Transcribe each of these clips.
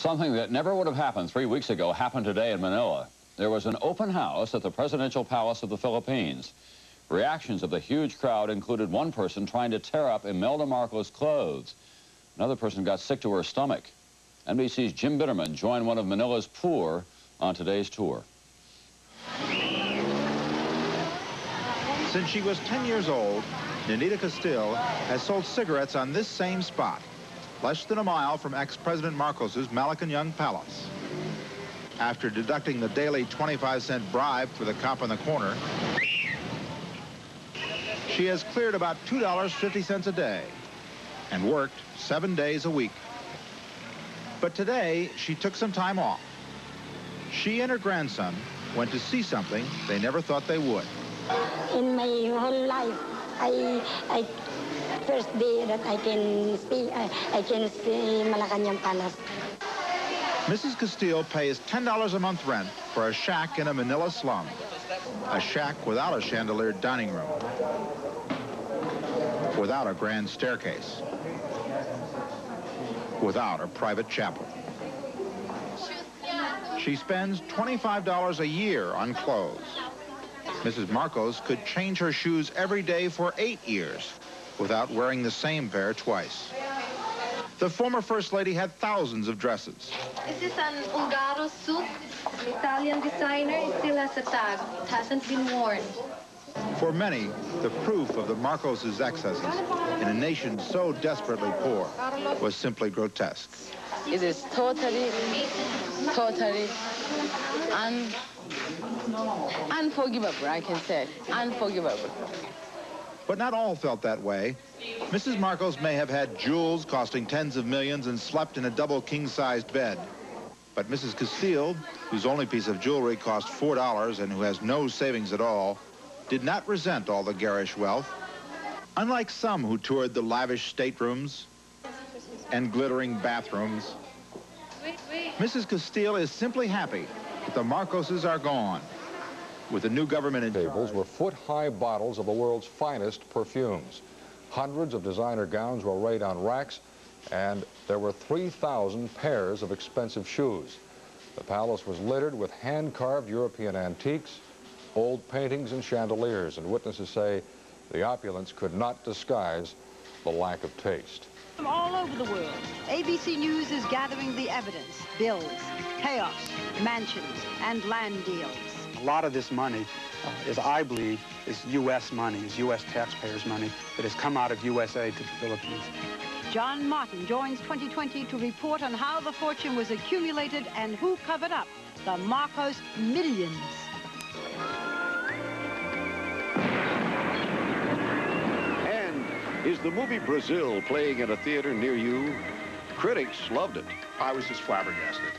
Something that never would have happened 3 weeks ago happened today in Manila. There was an open house at the presidential palace of the Philippines. Reactions of the huge crowd included one person trying to tear up Imelda Marcos' clothes. Another person got sick to her stomach. NBC's Jim Bitterman joined one of Manila's poor on today's tour. Since she was 10 years old, Nanita Castile has sold cigarettes on this same spot, less than a mile from ex-President Marcos's Malacanang Palace. After deducting the daily 25-cent bribe for the cop on the corner, she has cleared about $2.50 a day and worked 7 days a week. But today, she took some time off. She and her grandson went to see something they never thought they would. In my whole life, I first day that I can see Malacanang Palace. Mrs. Castile pays $10 a month rent for a shack in a Manila slum. A shack without a chandelier dining room, without a grand staircase, without a private chapel. She spends $25 a year on clothes. Mrs. Marcos could change her shoes every day for 8 years without wearing the same pair twice. The former First Lady had thousands of dresses. This is an Ungaro suit, Italian designer. It still has a tag. It hasn't been worn. For many, the proof of the Marcos' excesses in a nation so desperately poor was simply grotesque. It is totally unforgivable, I can say. Unforgivable. But not all felt that way. Mrs. Marcos may have had jewels costing tens of millions and slept in a double king-sized bed. But Mrs. Castile, whose only piece of jewelry cost $4 and who has no savings at all, did not resent all the garish wealth. Unlike some who toured the lavish staterooms and glittering bathrooms, Mrs. Castile is simply happy that the Marcoses are gone. With the new government in tables were foot-high bottles of the world's finest perfumes. Hundreds of designer gowns were arrayed on racks, and there were 3,000 pairs of expensive shoes. The palace was littered with hand-carved European antiques, old paintings and chandeliers, and witnesses say the opulence could not disguise the lack of taste. From all over the world, ABC News is gathering the evidence: bills, payoffs, mansions, and land deals. A lot of this money I believe, is U.S. money, is U.S. taxpayers' money that has come out of U.S. aid to the Philippines. John Martin joins 2020 to report on how the fortune was accumulated and who covered up the Marcos millions. And is the movie Brazil playing at a theater near you? Critics loved it. I was just flabbergasted.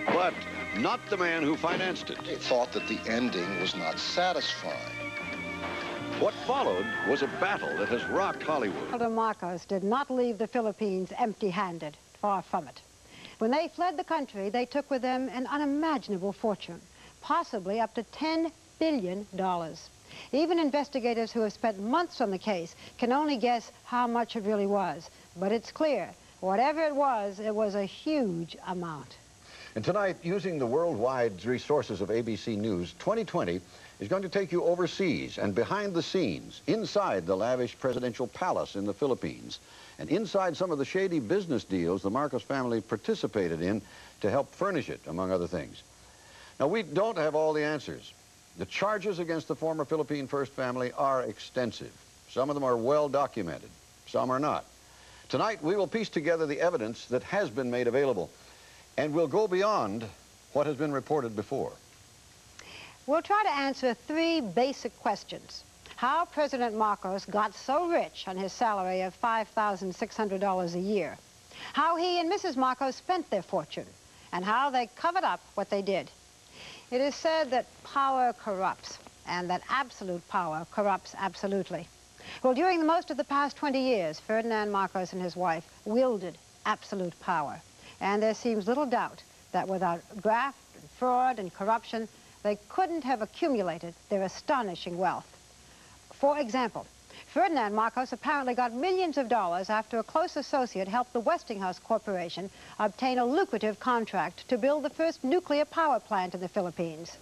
But not the man who financed it. They thought that the ending was not satisfying. What followed was a battle that has rocked Hollywood. The Marcos did not leave the Philippines empty-handed, far from it. When they fled the country, they took with them an unimaginable fortune, possibly up to $10 billion. Even investigators who have spent months on the case can only guess how much it really was. But it's clear, whatever it was a huge amount. And tonight, using the worldwide resources of ABC News, 2020 is going to take you overseas and behind the scenes, inside the lavish presidential palace in the Philippines, and inside some of the shady business deals the Marcos family participated in to help furnish it, among other things. Now, we don't have all the answers. The charges against the former Philippine First family are extensive. Some of them are well documented, some are not. Tonight, we will piece together the evidence that has been made available, and we'll go beyond what has been reported before. We'll try to answer three basic questions. How President Marcos got so rich on his salary of $5,600 a year. How he and Mrs. Marcos spent their fortune. And how they covered up what they did. It is said that power corrupts, and that absolute power corrupts absolutely. Well, during most of the past 20 years, Ferdinand Marcos and his wife wielded absolute power. And there seems little doubt that without graft, and fraud, and corruption, they couldn't have accumulated their astonishing wealth. For example, Ferdinand Marcos apparently got millions of dollars after a close associate helped the Westinghouse Corporation obtain a lucrative contract to build the first nuclear power plant in the Philippines.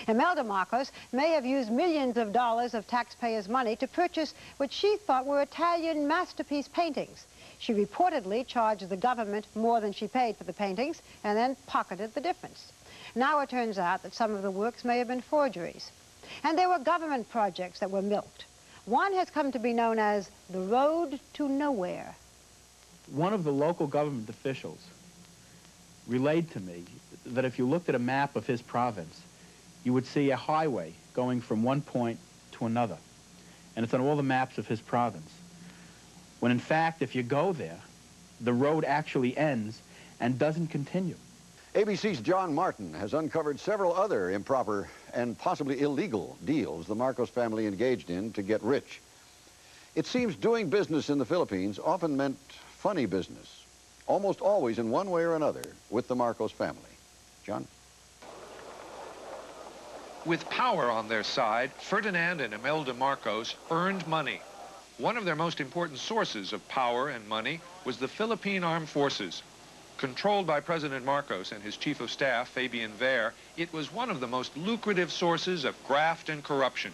Imelda Marcos may have used millions of dollars of taxpayers' money to purchase what she thought were Italian masterpiece paintings. She reportedly charged the government more than she paid for the paintings and then pocketed the difference. Now it turns out that some of the works may have been forgeries. And there were government projects that were milked. One has come to be known as the Road to Nowhere. One of the local government officials relayed to me that if you looked at a map of his province, you would see a highway going from one point to another. And it's on all the maps of his province. When in fact, if you go there, the road actually ends and doesn't continue. ABC's John Martin has uncovered several other improper and possibly illegal deals the Marcos family engaged in to get rich. It seems doing business in the Philippines often meant funny business, almost always in one way or another with the Marcos family. John? With power on their side, Ferdinand and Imelda Marcos earned money. One of their most important sources of power and money was the Philippine Armed Forces. Controlled by President Marcos and his chief of staff, Fabian Ver, it was one of the most lucrative sources of graft and corruption.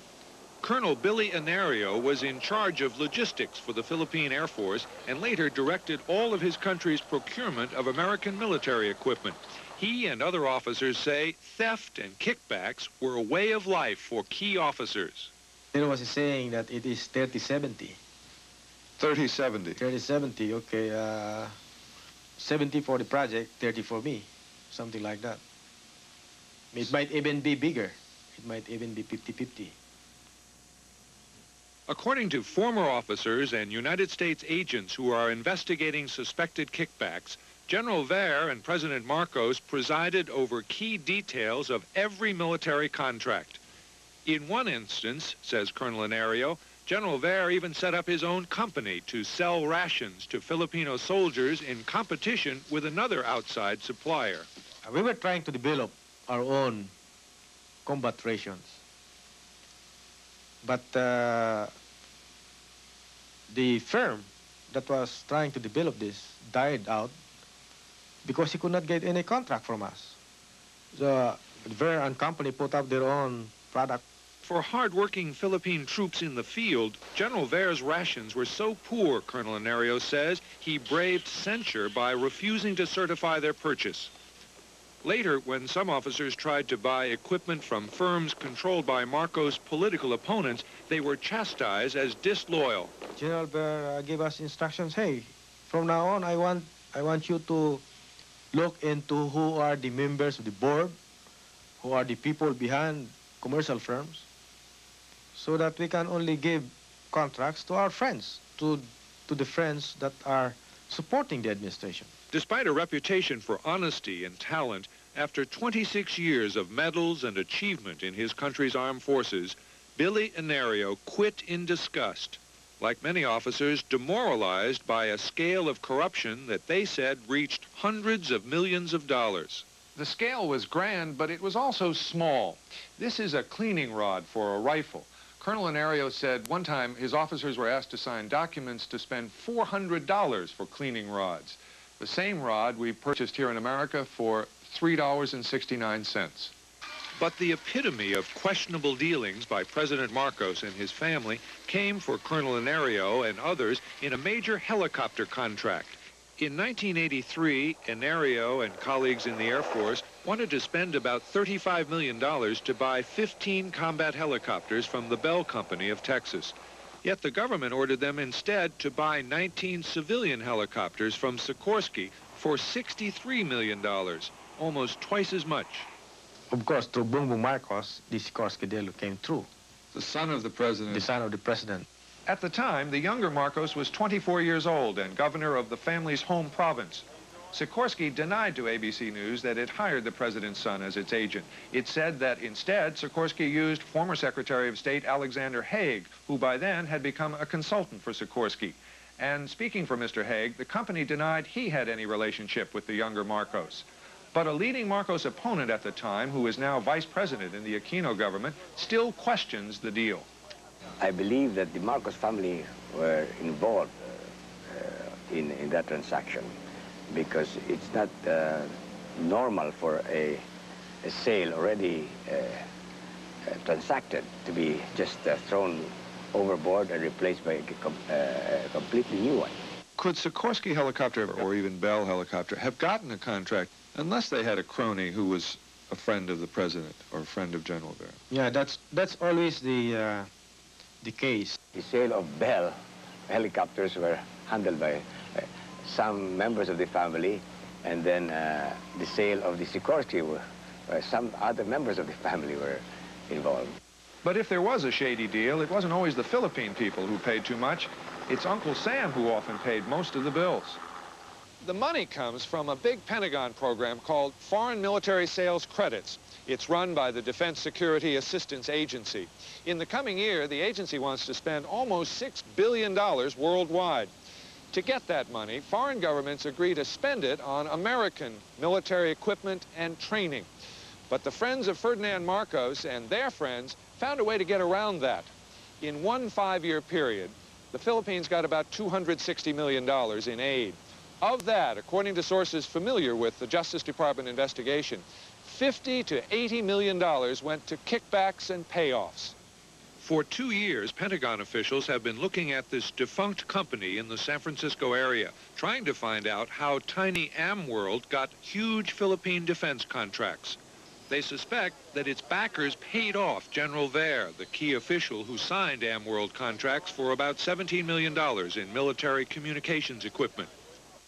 Colonel Billy Inario was in charge of logistics for the Philippine Air Force and later directed all of his country's procurement of American military equipment. He and other officers say theft and kickbacks were a way of life for key officers. There was a saying that it is 30-70. 30-70. 30-70, okay. 70 for the project, 30 for me. Something like that. It might even be bigger. It might even be 50-50. According to former officers and United States agents who are investigating suspected kickbacks, General Ver and President Marcos presided over key details of every military contract. In one instance, says Colonel Inario, General Ver even set up his own company to sell rations to Filipino soldiers in competition with another outside supplier. We were trying to develop our own combat rations. But the firm that was trying to develop this died out because he could not get any contract from us. The Ver and company put up their own product. For hard-working Philippine troops in the field, General Ver's rations were so poor, Colonel Inario says, he braved censure by refusing to certify their purchase. Later, when some officers tried to buy equipment from firms controlled by Marcos' political opponents, they were chastised as disloyal. General Ver gave us instructions, hey, from now on, I want you to look into who are the members of the board, who are the people behind commercial firms, so that we can only give contracts to our friends, to the friends that are supporting the administration. Despite a reputation for honesty and talent, after 26 years of medals and achievement in his country's armed forces, Billy Inario quit in disgust. Like many officers, demoralized by a scale of corruption that they said reached hundreds of millions of dollars. The scale was grand, but it was also small. This is a cleaning rod for a rifle. Colonel Inario said one time his officers were asked to sign documents to spend $400 for cleaning rods. The same rod we purchased here in America for $3.69. But the epitome of questionable dealings by President Marcos and his family came for Colonel Inario and others in a major helicopter contract. In 1983, Inario and colleagues in the Air Force wanted to spend about $35 million to buy 15 combat helicopters from the Bell Company of Texas. Yet the government ordered them instead to buy 19 civilian helicopters from Sikorsky for $63 million, almost twice as much. Of course, through Bongbong Marcos, the Sikorsky deal came through. The son of the president. The son of the president. At the time, the younger Marcos was 24 years old and governor of the family's home province. Sikorsky denied to ABC News that it hired the president's son as its agent. It said that instead, Sikorsky used former Secretary of State Alexander Haig, who by then had become a consultant for Sikorsky. And speaking for Mr. Haig, the company denied he had any relationship with the younger Marcos. But a leading Marcos opponent at the time, who is now vice president in the Aquino government, still questions the deal. I believe that the Marcos family were involved in that transaction, because it's not normal for a sale already transacted to be just thrown overboard and replaced by a completely new one. Could Sikorsky helicopter or even Bell helicopter have gotten a contract unless they had a crony who was a friend of the president or a friend of General Vera? Yeah, that's always the case. The sale of Bell helicopters were handled by some members of the family, and then the sale of the Sikorsky, some other members of the family were involved. But if there was a shady deal, it wasn't always the Philippine people who paid too much. It's Uncle Sam who often paid most of the bills. The money comes from a big Pentagon program called Foreign Military Sales Credits. It's run by the Defense Security Assistance Agency. In the coming year, the agency wants to spend almost $6 billion worldwide. To get that money, foreign governments agree to spend it on American military equipment and training. But the friends of Ferdinand Marcos and their friends found a way to get around that. In one 5-year period, the Philippines got about $260 million in aid. Of that, according to sources familiar with the Justice Department investigation, $50 to $80 million went to kickbacks and payoffs. For 2 years, Pentagon officials have been looking at this defunct company in the San Francisco area, trying to find out how tiny AmWorld got huge Philippine defense contracts. They suspect that its backers paid off General Vera, the key official who signed AmWorld contracts for about $17 million in military communications equipment.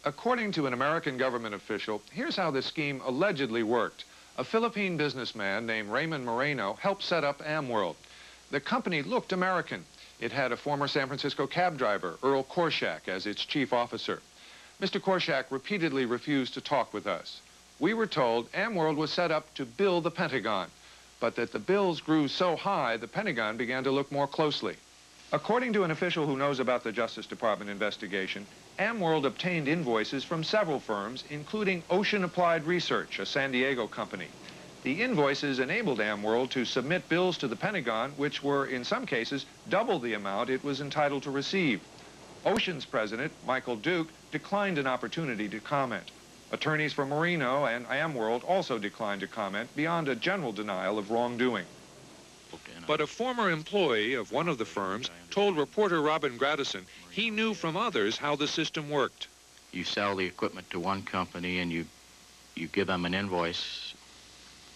According to an American government official, here's how this scheme allegedly worked. A Philippine businessman named Raymond Moreno helped set up AmWorld. The company looked American. It had a former San Francisco cab driver, Earl Korshak, as its chief officer. Mr. Korshak repeatedly refused to talk with us. We were told AmWorld was set up to bill the Pentagon, but that the bills grew so high, the Pentagon began to look more closely. According to an official who knows about the Justice Department investigation, AmWorld obtained invoices from several firms, including Ocean Applied Research, a San Diego company. The invoices enabled AmWorld to submit bills to the Pentagon, which were, in some cases, double the amount it was entitled to receive. Ocean's president, Michael Duke, declined an opportunity to comment. Attorneys for Moreno and AmWorld also declined to comment beyond a general denial of wrongdoing. But a former employee of one of the firms told reporter Robin Gradison he knew from others how the system worked. You sell the equipment to one company and you give them an invoice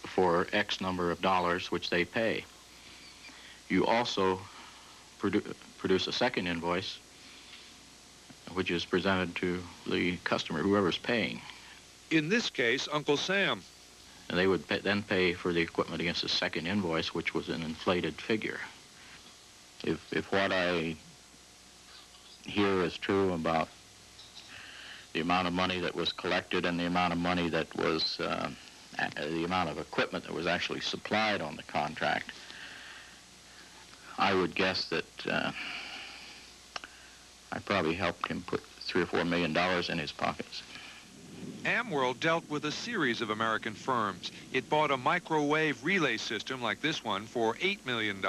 for X number of dollars, which they pay. You also produce a second invoice, which is presented to the customer, whoever's paying. In this case, Uncle Sam. And they would then pay for the equipment against the second invoice, which was an inflated figure. If what I hear is true about the amount of money that was collected and the amount of money that was, the amount of equipment that was actually supplied on the contract, I would guess that I probably helped him put $3 or $4 million in his pockets. AmWorld dealt with a series of American firms. It bought a microwave relay system like this one for $8 million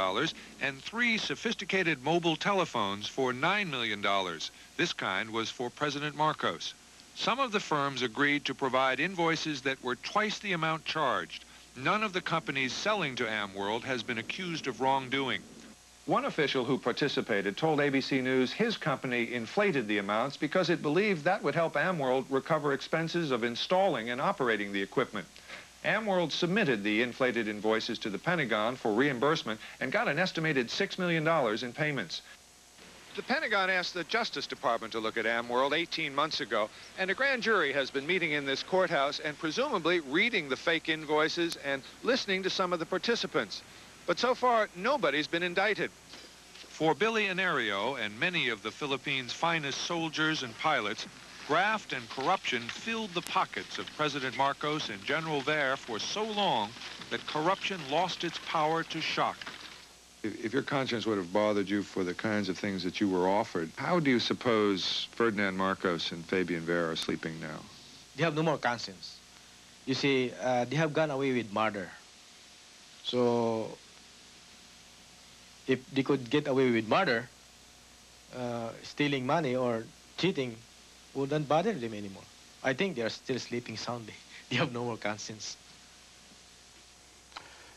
and 3 sophisticated mobile telephones for $9 million. This kind was for President Marcos. Some of the firms agreed to provide invoices that were twice the amount charged. None of the companies selling to AmWorld has been accused of wrongdoing. One official who participated told ABC News his company inflated the amounts because it believed that would help AmWorld recover expenses of installing and operating the equipment. AmWorld submitted the inflated invoices to the Pentagon for reimbursement and got an estimated $6 million in payments. The Pentagon asked the Justice Department to look at AmWorld 18 months ago, and a grand jury has been meeting in this courthouse and presumably reading the fake invoices and listening to some of the participants. But so far, nobody's been indicted. For Billy Inario and many of the Philippines' finest soldiers and pilots, graft and corruption filled the pockets of President Marcos and General Vera for so long that corruption lost its power to shock. If your conscience would have bothered you for the kinds of things that you were offered, how do you suppose Ferdinand Marcos and Fabian Vera are sleeping now? They have no more conscience. You see, they have gone away with murder. So if they could get away with murder, stealing money or cheating wouldn't bother them anymore. I think they're still sleeping soundly. They have no more conscience.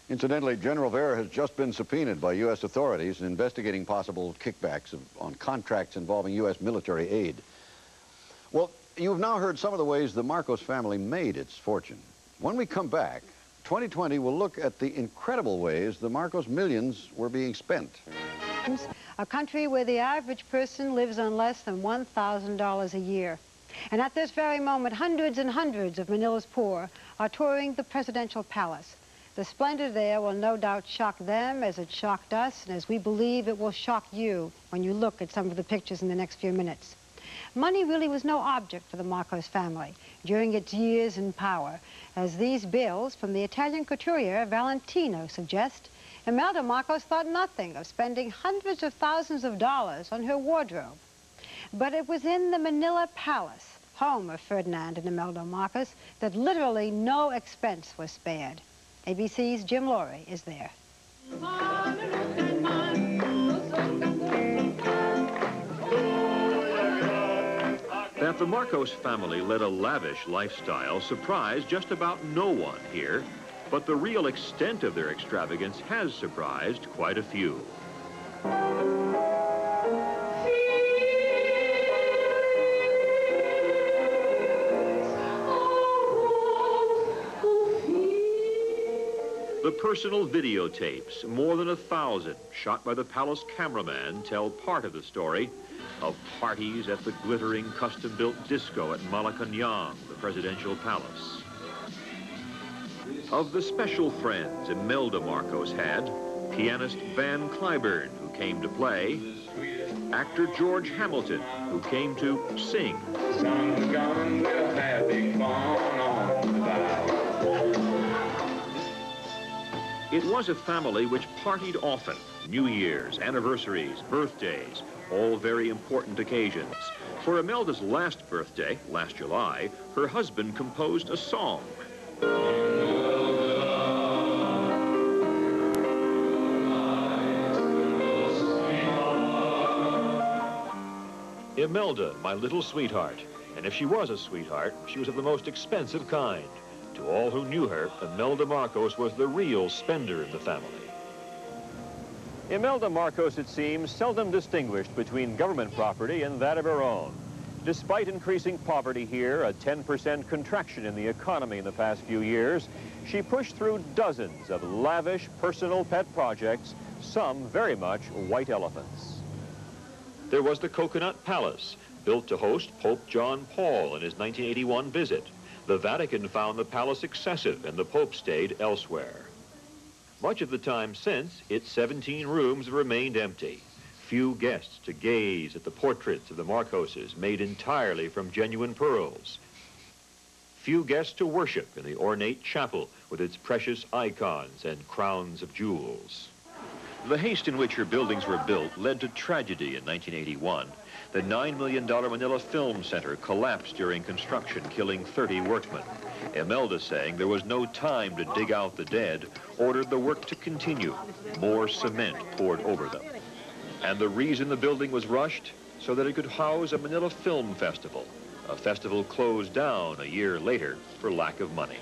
Incidentally, General Vera has just been subpoenaed by U.S. authorities investigating possible kickbacks on contracts involving U.S. military aid. Well, you've now heard some of the ways the Marcos family made its fortune. When we come back, 2020 will look at the incredible ways the Marcos millions were being spent. A country where the average person lives on less than $1,000 a year. And at this very moment, hundreds and hundreds of Manila's poor are touring the presidential palace. The splendor there will no doubt shock them as it shocked us, and as we believe it will shock you when you look at some of the pictures in the next few minutes. Money really was no object for the Marcos family during its years in power, as these bills from the Italian couturier Valentino suggest. Imelda Marcos thought nothing of spending hundreds of thousands of dollars on her wardrobe. But it was in the Manila Palace, home of Ferdinand and Imelda Marcos, that literally no expense was spared. ABC's Jim Laurie is there. That the Marcos family led a lavish lifestyle surprised just about no one here, but the real extent of their extravagance has surprised quite a few. The personal videotapes, more than 1,000, shot by the palace cameraman, tell part of the story of parties at the glittering custom-built disco at Malacañang, the presidential palace. Of the special friends Imelda Marcos had, pianist Van Cliburn, who came to play, actor George Hamilton, who came to sing. Sun's gone, we'll have big fun on the bow. It was a family which partied often. New Year's, anniversaries, birthdays, all very important occasions. For Imelda's last birthday, last July, her husband composed a song. Imelda, my little sweetheart. And if she was a sweetheart, she was of the most expensive kind. To all who knew her, Imelda Marcos was the real spender in the family. Imelda Marcos, it seems, seldom distinguished between government property and that of her own. Despite increasing poverty here, a 10% contraction in the economy in the past few years, she pushed through dozens of lavish personal pet projects, some very much white elephants. There was the Coconut Palace, built to host Pope John Paul in his 1981 visit. The Vatican found the palace excessive, and the Pope stayed elsewhere. Much of the time since, its 17 rooms remained empty. Few guests to gaze at the portraits of the Marcoses made entirely from genuine pearls. Few guests to worship in the ornate chapel with its precious icons and crowns of jewels. The haste in which her buildings were built led to tragedy in 1981. The $9 million Manila Film Center collapsed during construction, killing 30 workmen. Imelda, saying there was no time to dig out the dead, ordered the work to continue. More cement poured over them. And the reason the building was rushed? So that it could house a Manila Film Festival. A festival closed down a year later for lack of money.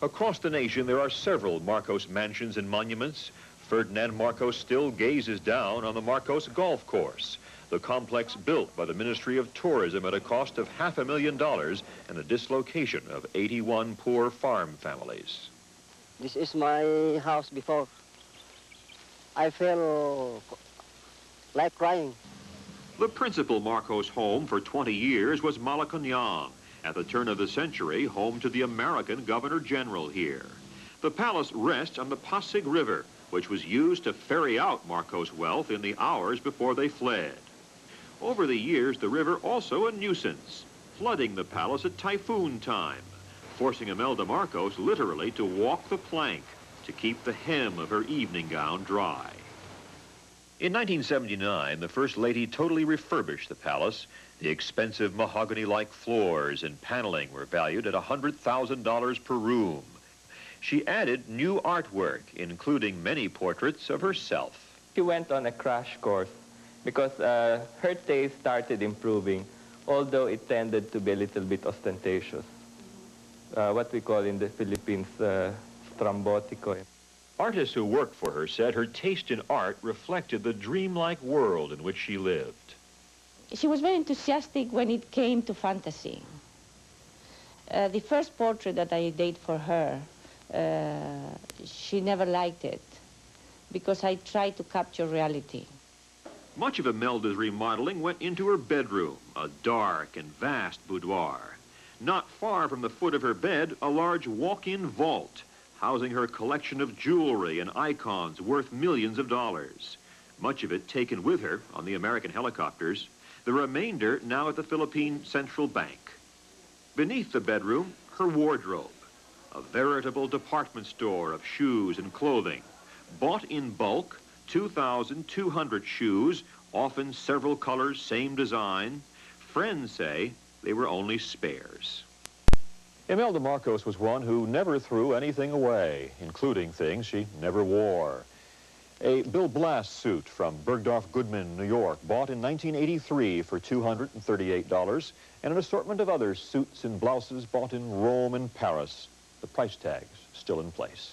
Across the nation, there are several Marcos mansions and monuments. Ferdinand Marcos still gazes down on the Marcos Golf Course, the complex built by the Ministry of Tourism at a cost of $500,000 and a dislocation of 81 poor farm families. This is my house before. I feel like crying. The principal Marcos home for 20 years was Malacañang, at the turn of the century, home to the American Governor General here. The palace rests on the Pasig River, which was used to ferry out Marcos' wealth in the hours before they fled. Over the years, the river also a nuisance, flooding the palace at typhoon time, forcing Imelda Marcos literally to walk the plank to keep the hem of her evening gown dry. In 1979, the First Lady totally refurbished the palace. The expensive mahogany-like floors and paneling were valued at $100,000 per room. she added new artwork, including many portraits of herself. She went on a crash course because her taste started improving, although it tended to be a little bit ostentatious. What we call in the Philippines, strambotico. Artists who worked for her said her taste in art reflected the dreamlike world in which she lived. She was very enthusiastic when it came to fantasy. The first portrait that I did for her, she never liked it because I tried to capture reality. Much of Imelda's remodeling went into her bedroom, a dark and vast boudoir. Not far from the foot of her bed, a large walk-in vault, housing her collection of jewelry and icons worth millions of dollars. Much of it taken with her on the American helicopters, the remainder now at the Philippine Central Bank. Beneath the bedroom, her wardrobe, a veritable department store of shoes and clothing. Bought in bulk, 2,200 shoes, often several colors, same design. Friends say they were only spares. Imelda Marcos was one who never threw anything away, including things she never wore. A Bill Blass suit from Bergdorf Goodman, New York, bought in 1983 for $238, and an assortment of other suits and blouses bought in Rome and Paris. The price tags still in place.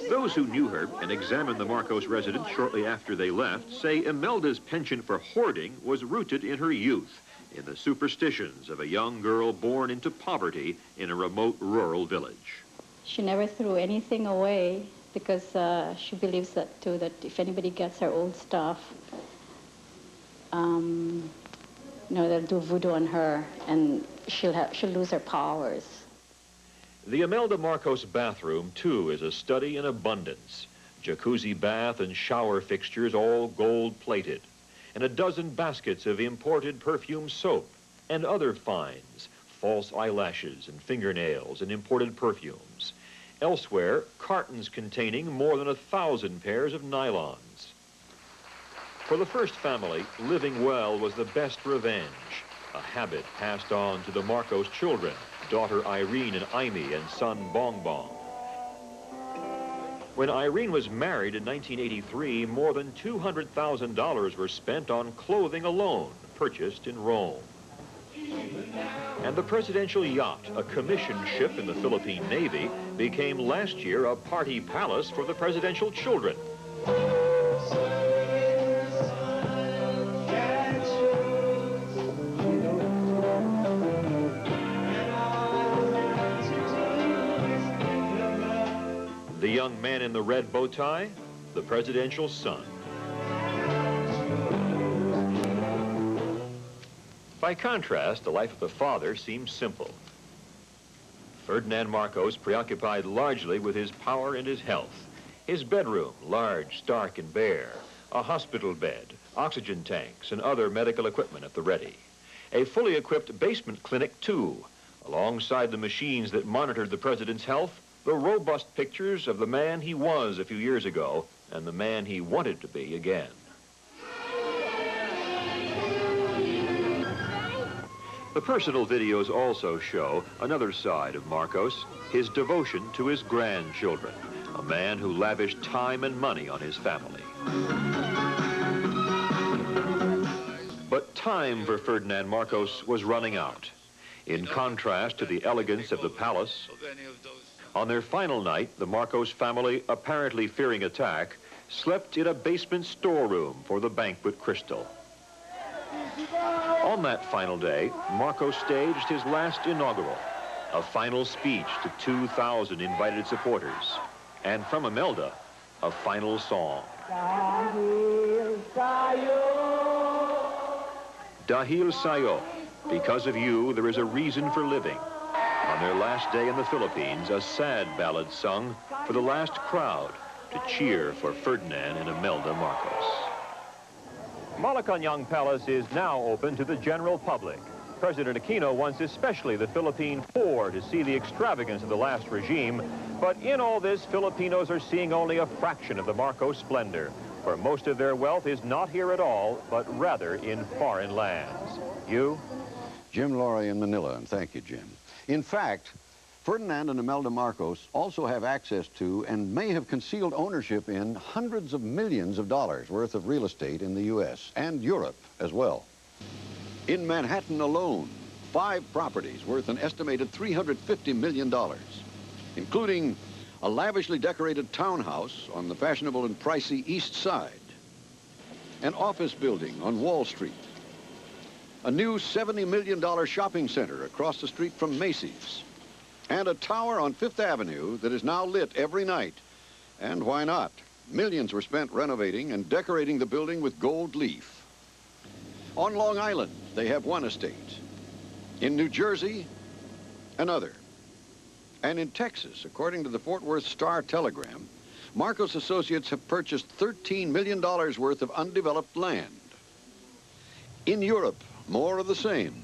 Those who knew her and examined the Marcos residence shortly after they left say Imelda's penchant for hoarding was rooted in her youth, in the superstitions of a young girl born into poverty in a remote rural village. She never threw anything away because she believes that too, that if anybody gets her old stuff, they'll do voodoo on her and she'll lose her powers. The Imelda Marcos bathroom, too, is a study in abundance. Jacuzzi bath and shower fixtures, all gold-plated, and a dozen baskets of imported perfume soap and other finds, false eyelashes and fingernails and imported perfumes. Elsewhere, cartons containing more than 1,000 pairs of nylons. For the first family, living well was the best revenge, a habit passed on to the Marcos children, daughter Irene and Amy and son Bong Bong. When Irene was married in 1983, more than $200,000 were spent on clothing alone, purchased in Rome. And the presidential yacht, a commissioned ship in the Philippine Navy, became last year a party palace for the presidential children. The young man in the red bow tie, the presidential son. By contrast, the life of the father seems simple. Ferdinand Marcos preoccupied largely with his power and his health. His bedroom, large, stark, and bare. A hospital bed, oxygen tanks, and other medical equipment at the ready. A fully equipped basement clinic, too. Alongside the machines that monitored the president's health, the robust pictures of the man he was a few years ago and the man he wanted to be again. The personal videos also show another side of Marcos, his devotion to his grandchildren, a man who lavished time and money on his family. But time for Ferdinand Marcos was running out. In contrast to the elegance of the palace, on their final night, the Marcos family, apparently fearing attack, slept in a basement storeroom for the banquet crystal. On that final day, Marcos staged his last inaugural, a final speech to 2,000 invited supporters, and from Imelda, a final song. Dahil Sayo, because of you, there is a reason for living. On their last day in the Philippines, a sad ballad sung for the last crowd to cheer for Ferdinand and Imelda Marcos. Malacañang Palace is now open to the general public. President Aquino wants especially the Philippine poor to see the extravagance of the last regime, but in all this, Filipinos are seeing only a fraction of the Marcos splendor, for most of their wealth is not here at all, but rather in foreign lands. You? Jim Laurie in Manila, and thank you, Jim. In fact, Ferdinand and Imelda Marcos also have access to and may have concealed ownership in hundreds of millions of dollars worth of real estate in the U.S. and Europe as well. In Manhattan alone, 5 properties worth an estimated $350 million, including a lavishly decorated townhouse on the fashionable and pricey East Side, an office building on Wall Street, a new $70 million shopping center across the street from Macy's, and a tower on Fifth Avenue that is now lit every night. And why not? Millions were spent renovating and decorating the building with gold leaf. On Long Island, they have one estate. In New Jersey, another. And in Texas, according to the Fort Worth Star-Telegram, Marcos Associates have purchased $13 million worth of undeveloped land. In Europe, more of the same.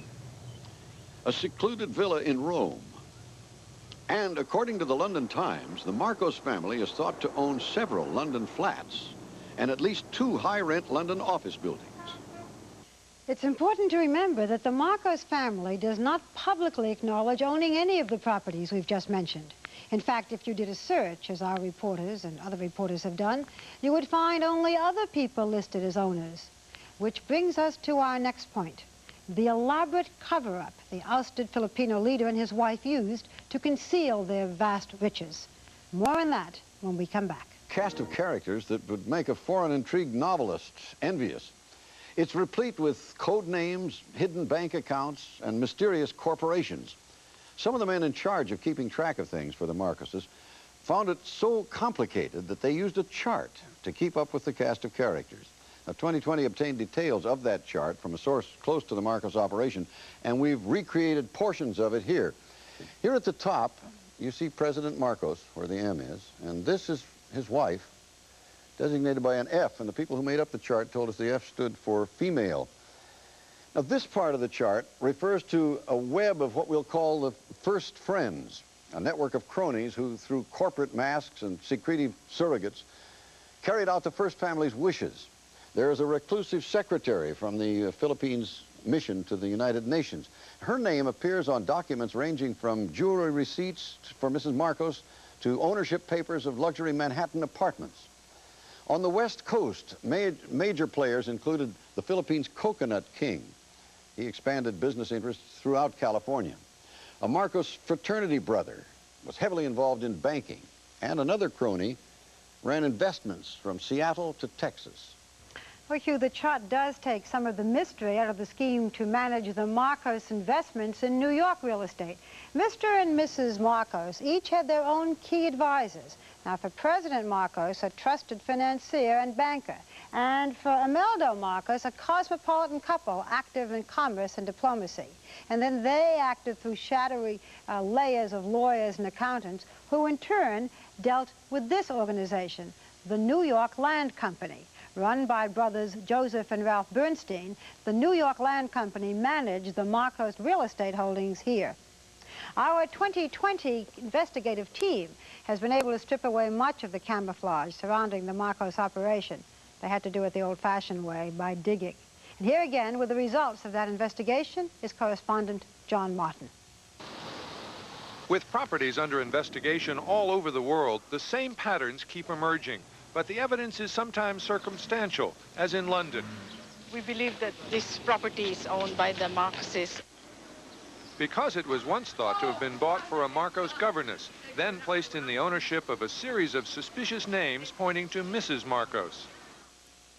A secluded villa in Rome. And according to the London Times, the Marcos family is thought to own several London flats and at least 2 high-rent London office buildings. It's important to remember that the Marcos family does not publicly acknowledge owning any of the properties we've just mentioned. In fact, if you did a search, as our reporters and other reporters have done, you would find only other people listed as owners. Which brings us to our next point. The elaborate cover-up the ousted Filipino leader and his wife used to conceal their vast riches. More on that when we come back. Cast of characters that would make a foreign intrigue novelist envious. It's replete with code names, hidden bank accounts, and mysterious corporations. Some of the men in charge of keeping track of things for the Marcoses found it so complicated that they used a chart to keep up with the cast of characters. Now, 2020 obtained details of that chart from a source close to the Marcos operation, and we've recreated portions of it here. Here at the top, you see President Marcos, where the M is, and this is his wife, designated by an F, and the people who made up the chart told us the F stood for female. Now, this part of the chart refers to a web of what we'll call the first friends, a network of cronies who, through corporate masks and secretive surrogates, carried out the first family's wishes. There is a reclusive secretary from the Philippines mission to the United Nations. Her name appears on documents ranging from jewelry receipts for Mrs. Marcos to ownership papers of luxury Manhattan apartments. On the West Coast, major players included the Philippines' Coconut King. He expanded business interests throughout California. A Marcos fraternity brother was heavily involved in banking, and another crony ran investments from Seattle to Texas. Well, Hugh, the chart does take some of the mystery out of the scheme to manage the Marcos investments in New York real estate. Mr. and Mrs. Marcos each had their own key advisors. Now, for President Marcos, a trusted financier and banker, and for Imelda Marcos, a cosmopolitan couple active in commerce and diplomacy. And then they acted through shadowy layers of lawyers and accountants who, in turn, dealt with this organization, the New York Land Company. Run by brothers Joseph and Ralph Bernstein, the New York Land Company managed the Marcos real estate holdings here. Our 2020 investigative team has been able to strip away much of the camouflage surrounding the Marcos operation. They had to do it the old-fashioned way, by digging. And here again, with the results of that investigation, is correspondent John Martin. With properties under investigation all over the world, the same patterns keep emerging. But the evidence is sometimes circumstantial, as in London. We believe that this property is owned by the Marcoses. Because it was once thought to have been bought for a Marcos governess, then placed in the ownership of a series of suspicious names pointing to Mrs. Marcos.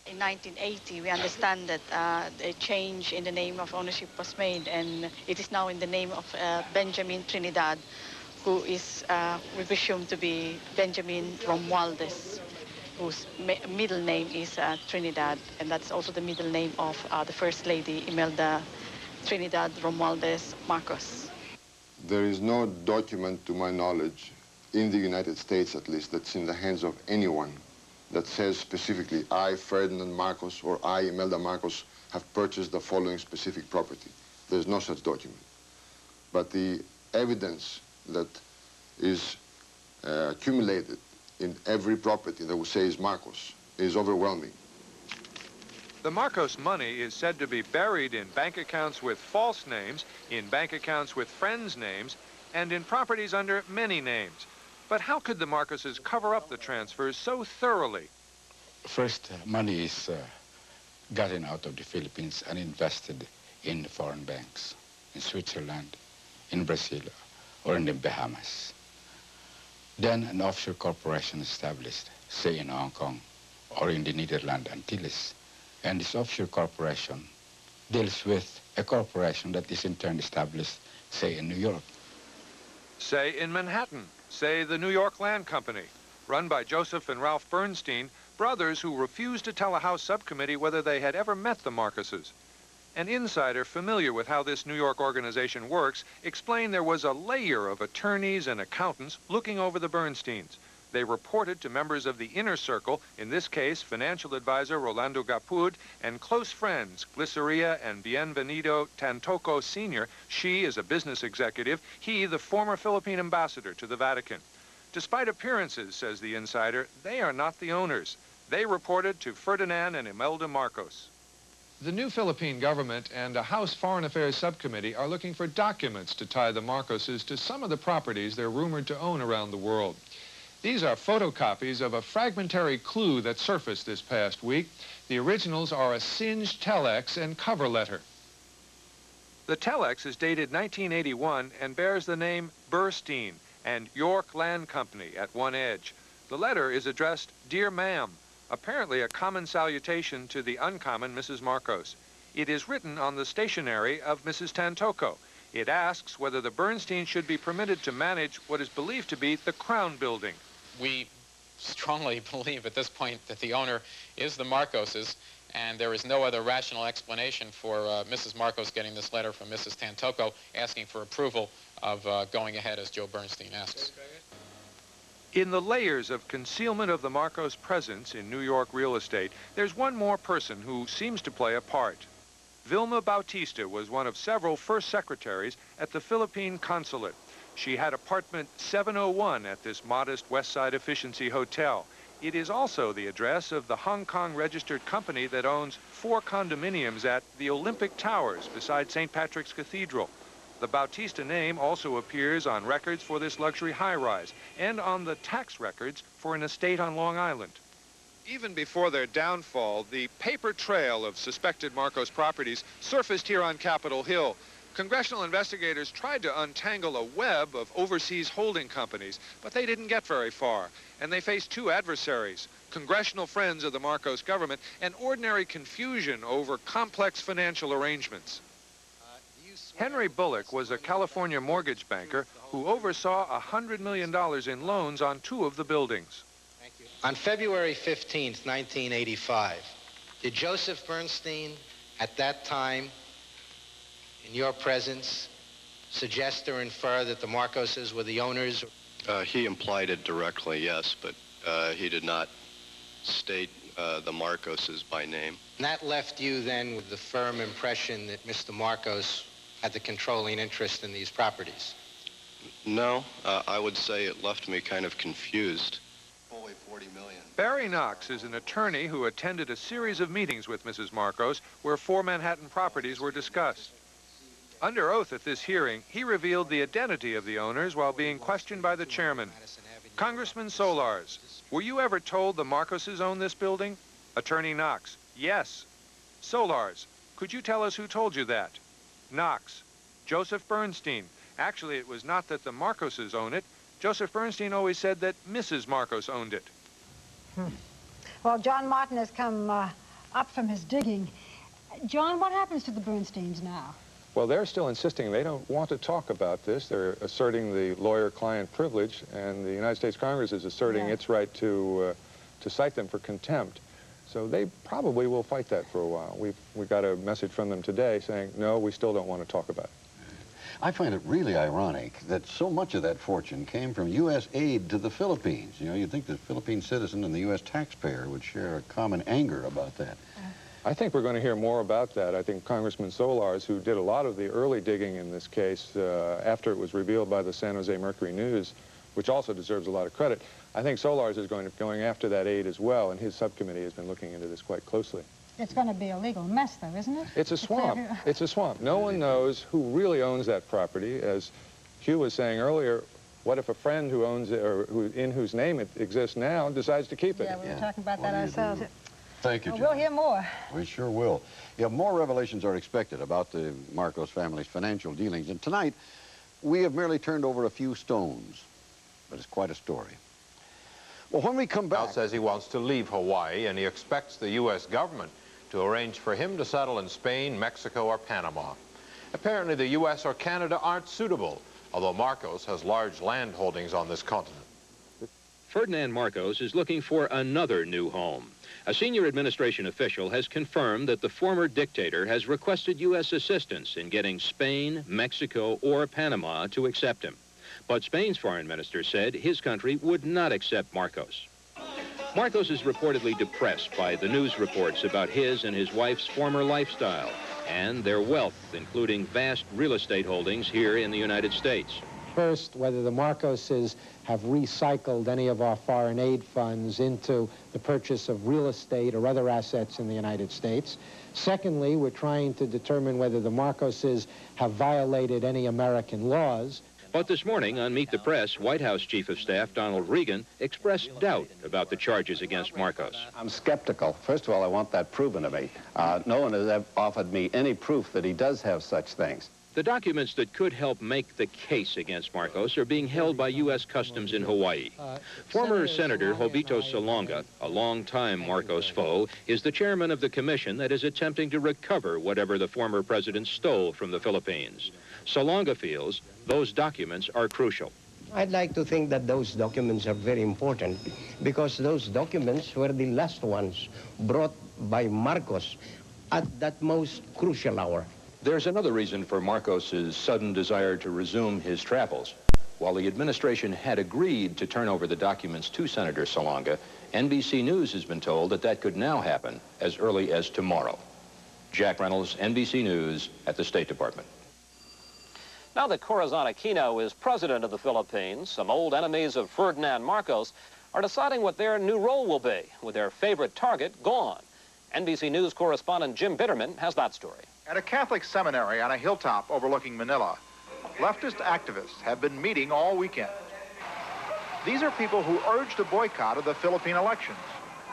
In 1980, we understand that a change in the name of ownership was made, and it is now in the name of Benjamin Trinidad, who is, we presume to be Benjamin Romualdez, whose middle name is Trinidad, and that's also the middle name of the First Lady, Imelda Trinidad Romualdez Marcos. There is no document, to my knowledge, in the United States at least, that's in the hands of anyone that says specifically, I, Ferdinand Marcos, or I, Imelda Marcos, have purchased the following specific property. There's no such document. But the evidence that is accumulated in every property that we say is Marcos is overwhelming. The Marcos money is said to be buried in bank accounts with false names, in bank accounts with friends' names, and in properties under many names. But how could the Marcoses cover up the transfers so thoroughly? First, money is gotten out of the Philippines and invested in foreign banks, in Switzerland, in Brazil, or in the Bahamas. Then an offshore corporation established, say in Hong Kong, or in the Netherlands Antilles. And this offshore corporation deals with a corporation that is in turn established, say, in New York. Say in Manhattan, say the New York Land Company, run by Joseph and Ralph Bernstein, brothers who refused to tell a House subcommittee whether they had ever met the Marcoses. An insider familiar with how this New York organization works explained there was a layer of attorneys and accountants looking over the Bernsteins. They reported to members of the inner circle, in this case financial advisor Rolando Gapud, and close friends Glyceria and Bienvenido Tantoco Sr. She is a business executive, he the former Philippine ambassador to the Vatican. Despite appearances, says the insider, they are not the owners. They reported to Ferdinand and Imelda Marcos. The new Philippine government and a House Foreign Affairs subcommittee are looking for documents to tie the Marcoses to some of the properties they're rumored to own around the world. These are photocopies of a fragmentary clue that surfaced this past week. The originals are a singed telex and cover letter. The telex is dated 1981 and bears the name Bernstein and York Land Company at one edge. The letter is addressed, "Dear Ma'am," apparently a common salutation to the uncommon Mrs. Marcos. It is written on the stationery of Mrs. Tantoco. It asks whether the Bernsteins should be permitted to manage what is believed to be the Crown Building. We strongly believe at this point that the owner is the Marcoses, and there is no other rational explanation for Mrs. Marcos getting this letter from Mrs. Tantoco asking for approval of going ahead as Joe Bernstein asks. In the layers of concealment of the Marcos' presence in New York real estate, there's one more person who seems to play a part. Vilma Bautista was one of several first secretaries at the Philippine consulate. She had apartment 701 at this modest West Side efficiency hotel. It is also the address of the Hong Kong registered company that owns 4 condominiums at the Olympic Towers beside St. Patrick's Cathedral. The Bautista name also appears on records for this luxury high-rise and on the tax records for an estate on Long Island. Even before their downfall, the paper trail of suspected Marcos properties surfaced here on Capitol Hill. Congressional investigators tried to untangle a web of overseas holding companies, but they didn't get very far. And they faced 2 adversaries, congressional friends of the Marcos government, and ordinary confusion over complex financial arrangements. Henry Bullock was a California mortgage banker who oversaw $100 million in loans on 2 of the buildings. On February 15th, 1985, did Joseph Bernstein, at that time, in your presence, suggest or infer that the Marcoses were the owners? He implied it directly, yes, but he did not state the Marcoses by name. And that left you then with the firm impression that Mr. Marcos had the controlling interest in these properties? No, I would say it left me kind of confused. Fully 40 million. Barry Knox is an attorney who attended a series of meetings with Mrs. Marcos where 4 Manhattan properties were discussed. Under oath at this hearing, he revealed the identity of the owners while being questioned by the chairman. Congressman Solars, were you ever told the Marcoses own this building? Attorney Knox, yes. Solars, could you tell us who told you that? Knox, Joseph Bernstein. Actually, it was not that the Marcoses own it. Joseph Bernstein always said that Mrs. Marcos owned it. Well, John Martin has come up from his digging. John, what happens to the Bernsteins now? Well, they're still insisting they don't want to talk about this. They're asserting the lawyer-client privilege, and the United States Congress is asserting its right to cite them for contempt. So they probably will fight that for a while. We got a message from them today saying, no, we still don't want to talk about it. I find it really ironic that so much of that fortune came from U.S. aid to the Philippines. You know, you'd think the Philippine citizen and the U.S. taxpayer would share a common anger about that. I think we're going to hear more about that. I think Congressman Solars, who did a lot of the early digging in this case after it was revealed by the San Jose Mercury News, which also deserves a lot of credit, I think Solars is going after that aid as well, and his subcommittee has been looking into this quite closely. It's going to be a legal mess, though, isn't it? It's a swamp. It's a swamp. No one knows who really owns that property. As Hugh was saying earlier, what if a friend who owns it, or in whose name it exists now, decides to keep it? Yeah, we were talking about that ourselves. Thank you, Well, John. we'll hear more. We sure will. Yeah, more revelations are expected about the Marcos family's financial dealings. And tonight, we have merely turned over a few stones, but it's quite a story. Well, when we come back... Now says he wants to leave Hawaii, and he expects the U.S. government to arrange for him to settle in Spain, Mexico, or Panama. Apparently, the U.S. or Canada aren't suitable, although Marcos has large land holdings on this continent. Ferdinand Marcos is looking for another new home. A senior administration official has confirmed that the former dictator has requested U.S. assistance in getting Spain, Mexico, or Panama to accept him. But Spain's foreign minister said his country would not accept Marcos. Marcos is reportedly depressed by the news reports about his and his wife's former lifestyle and their wealth, including vast real estate holdings here in the United States. First, whether the Marcoses have recycled any of our foreign aid funds into the purchase of real estate or other assets in the United States. Secondly, we're trying to determine whether the Marcoses have violated any American laws. But this morning on Meet the Press, White House Chief of Staff Donald Regan expressed doubt about the charges against Marcos. I'm skeptical. First of all, I want that proven to me. No one has offered me any proof that he does have such things. The documents that could help make the case against Marcos are being held by U.S. Customs in Hawaii. Former Senator Jovito Salonga, a longtime Marcos foe, is the chairman of the commission that is attempting to recover whatever the former president stole from the Philippines. Salonga feels those documents are crucial. I'd like to think that those documents are very important because those documents were the last ones brought by Marcos at that most crucial hour. There's another reason for Marcos's sudden desire to resume his travels. While the administration had agreed to turn over the documents to Senator Salonga, NBC News has been told that that could now happen as early as tomorrow. Jack Reynolds, NBC News at the State Department. Now that Corazon Aquino is president of the Philippines, some old enemies of Ferdinand Marcos are deciding what their new role will be, with their favorite target gone. NBC News correspondent Jim Bitterman has that story. At a Catholic seminary on a hilltop overlooking Manila, leftist activists have been meeting all weekend. These are people who urged a boycott of the Philippine elections,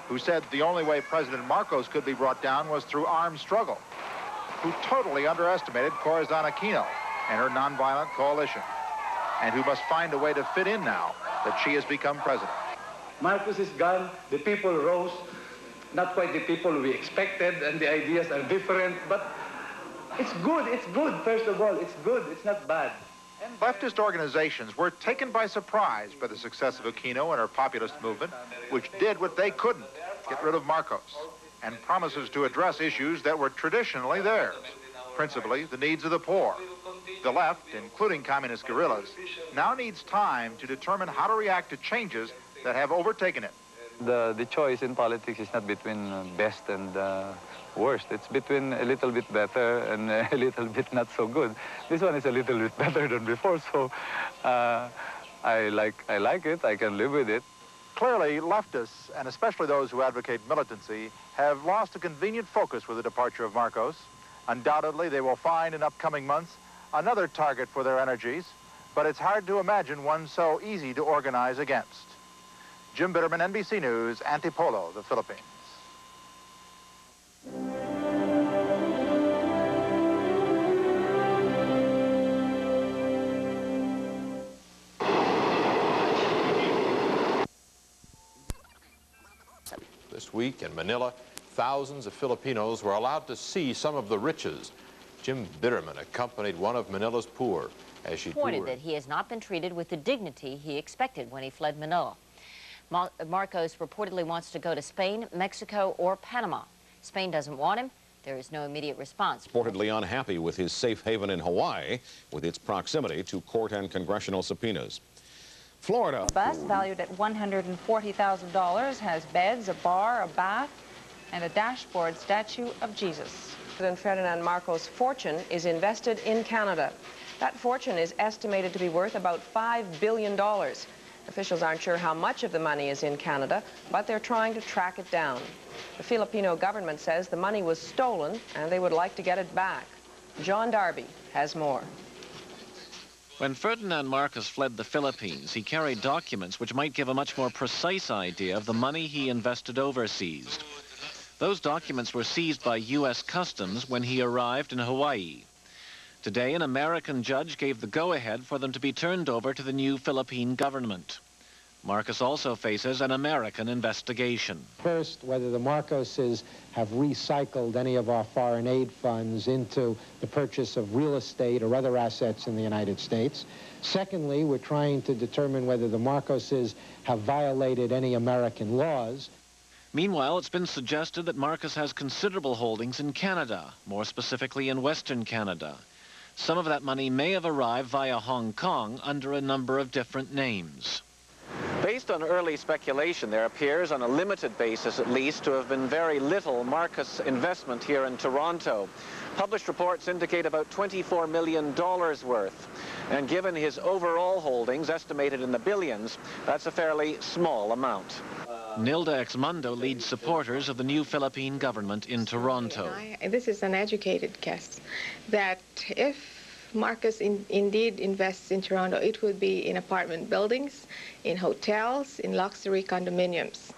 who said the only way President Marcos could be brought down was through armed struggle, who totally underestimated Corazon Aquino and her nonviolent coalition, and who must find a way to fit in now that she has become president. Marcos is gone, the people rose, not quite the people we expected, and the ideas are different, but it's good, first of all, it's good, it's not bad. Leftist organizations were taken by surprise by the success of Aquino and her populist movement, which did what they couldn't, get rid of Marcos, and promises to address issues that were traditionally theirs, principally the needs of the poor. The left, including communist guerrillas, now needs time to determine how to react to changes that have overtaken it. The choice in politics is not between best and worst. It's between a little bit better and a little bit not so good. This one is a little bit better than before, so I like it. I can live with it. Clearly, leftists, and especially those who advocate militancy, have lost a convenient focus with the departure of Marcos. Undoubtedly, they will find in upcoming months another target for their energies, but it's hard to imagine one so easy to organize against. Jim Bitterman, NBC News, Antipolo, the Philippines. This week in Manila, thousands of Filipinos were allowed to see some of the riches. Jim Bitterman accompanied one of Manila's poor as she pointed toured. that he has not been treated with the dignity he expected when he fled Manila. Marcos reportedly wants to go to Spain, Mexico, or Panama. Spain doesn't want him. There is no immediate response. Reportedly unhappy with his safe haven in Hawaii, with its proximity to court and congressional subpoenas. Florida. The bus, valued at $140,000, has beds, a bar, a bath, and a dashboard statue of Jesus. President Ferdinand Marcos' fortune is invested in Canada. That fortune is estimated to be worth about $5 billion. Officials aren't sure how much of the money is in Canada, but they're trying to track it down. The Filipino government says the money was stolen and they would like to get it back. John Darby has more. When Ferdinand Marcos fled the Philippines, he carried documents which might give a much more precise idea of the money he invested overseas. Those documents were seized by U.S. Customs when he arrived in Hawaii. Today, an American judge gave the go-ahead for them to be turned over to the new Philippine government. Marcos also faces an American investigation. First, whether the Marcoses have recycled any of our foreign aid funds into the purchase of real estate or other assets in the United States. Secondly, we're trying to determine whether the Marcoses have violated any American laws. Meanwhile, it's been suggested that Marcos has considerable holdings in Canada, more specifically in Western Canada. Some of that money may have arrived via Hong Kong under a number of different names. Based on early speculation, there appears, on a limited basis at least, to have been very little Marcos investment here in Toronto. Published reports indicate about $24 million worth. And given his overall holdings, estimated in the billions, that's a fairly small amount. Nilda Exmundo leads supporters of the new Philippine government in Toronto. This is an educated guess that if Marcos indeed invests in Toronto, it would be in apartment buildings, in hotels, in luxury condominiums.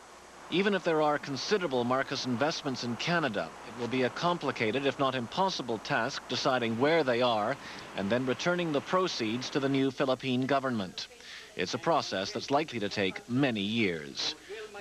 Even if there are considerable Marcos investments in Canada, it will be a complicated, if not impossible, task deciding where they are and then returning the proceeds to the new Philippine government. It's a process that's likely to take many years.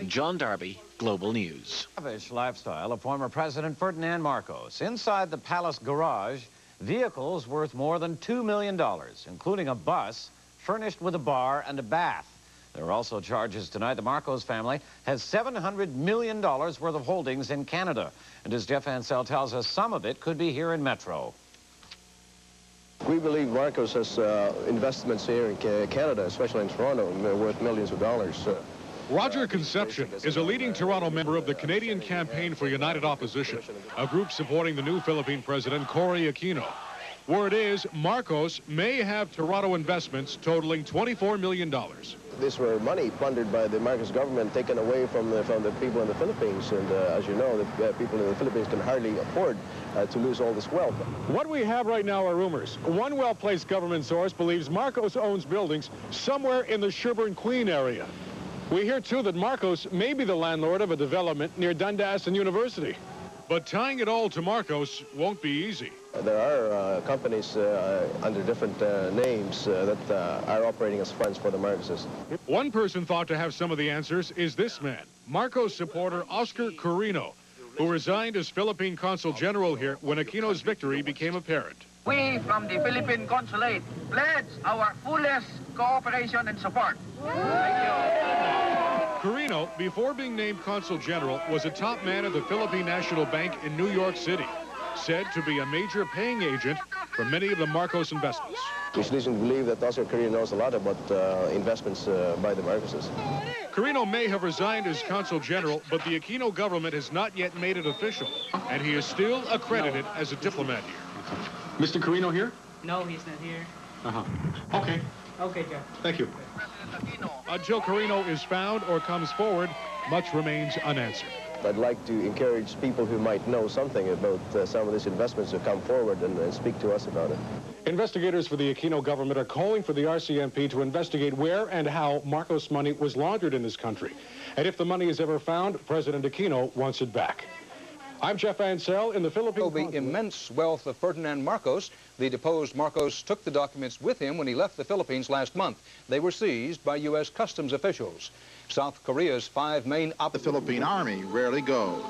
John Darby, Global News. Lavish lifestyle of former President Ferdinand Marcos. Inside the palace garage, vehicles worth more than $2 million, including a bus furnished with a bar and a bath. There are also charges tonight. The Marcos family has $700 million worth of holdings in Canada. And as Jeff Ansell tells us, some of it could be here in Metro. We believe Marcos has investments here in Canada, especially in Toronto, worth millions of dollars. Roger Concepcion is a leading Toronto member of the Canadian Campaign for United Opposition, a group supporting the new Philippine president, Cory Aquino. Word is Marcos may have Toronto investments totaling $24 million. These were money plundered by the Marcos government, taken away from the people in the Philippines. And as you know, the people in the Philippines can hardly afford to lose all this wealth. What we have right now are rumors. One well-placed government source believes Marcos owns buildings somewhere in the Sherbourne Queen area. We hear, too, that Marcos may be the landlord of a development near Dundas and University. But tying it all to Marcos won't be easy. There are companies under different names that are operating as funds for the Marcoses. One person thought to have some of the answers is this man, Marcos supporter Oscar Carino, who resigned as Philippine Consul General here when Aquino's victory became apparent. We from the Philippine Consulate pledge our fullest cooperation and support. Thank you. Carino, before being named Consul General, was a top man at the Philippine National Bank in New York City, said to be a major paying agent for many of the Marcos investments. We should reason to believe that Oscar Carino knows a lot about investments by the Marcoses. Carino may have resigned as Consul General, but the Aquino government has not yet made it official, and he is still accredited as a diplomat here. Mr. Carino here? No, he's not here. Okay. Okay, Jeff. Thank you. Until Carino is found or comes forward, much remains unanswered. I'd like to encourage people who might know something about some of these investments to come forward and speak to us about it. Investigators for the Aquino government are calling for the RCMP to investigate where and how Marcos money was laundered in this country. And if the money is ever found, President Aquino wants it back. I'm Jeff Ansell in the Philippines. The immense wealth of Ferdinand Marcos. The deposed Marcos took the documents with him when he left the Philippines last month. They were seized by U.S. Customs officials. South Korea's 5 main... The Philippine Army rarely goes.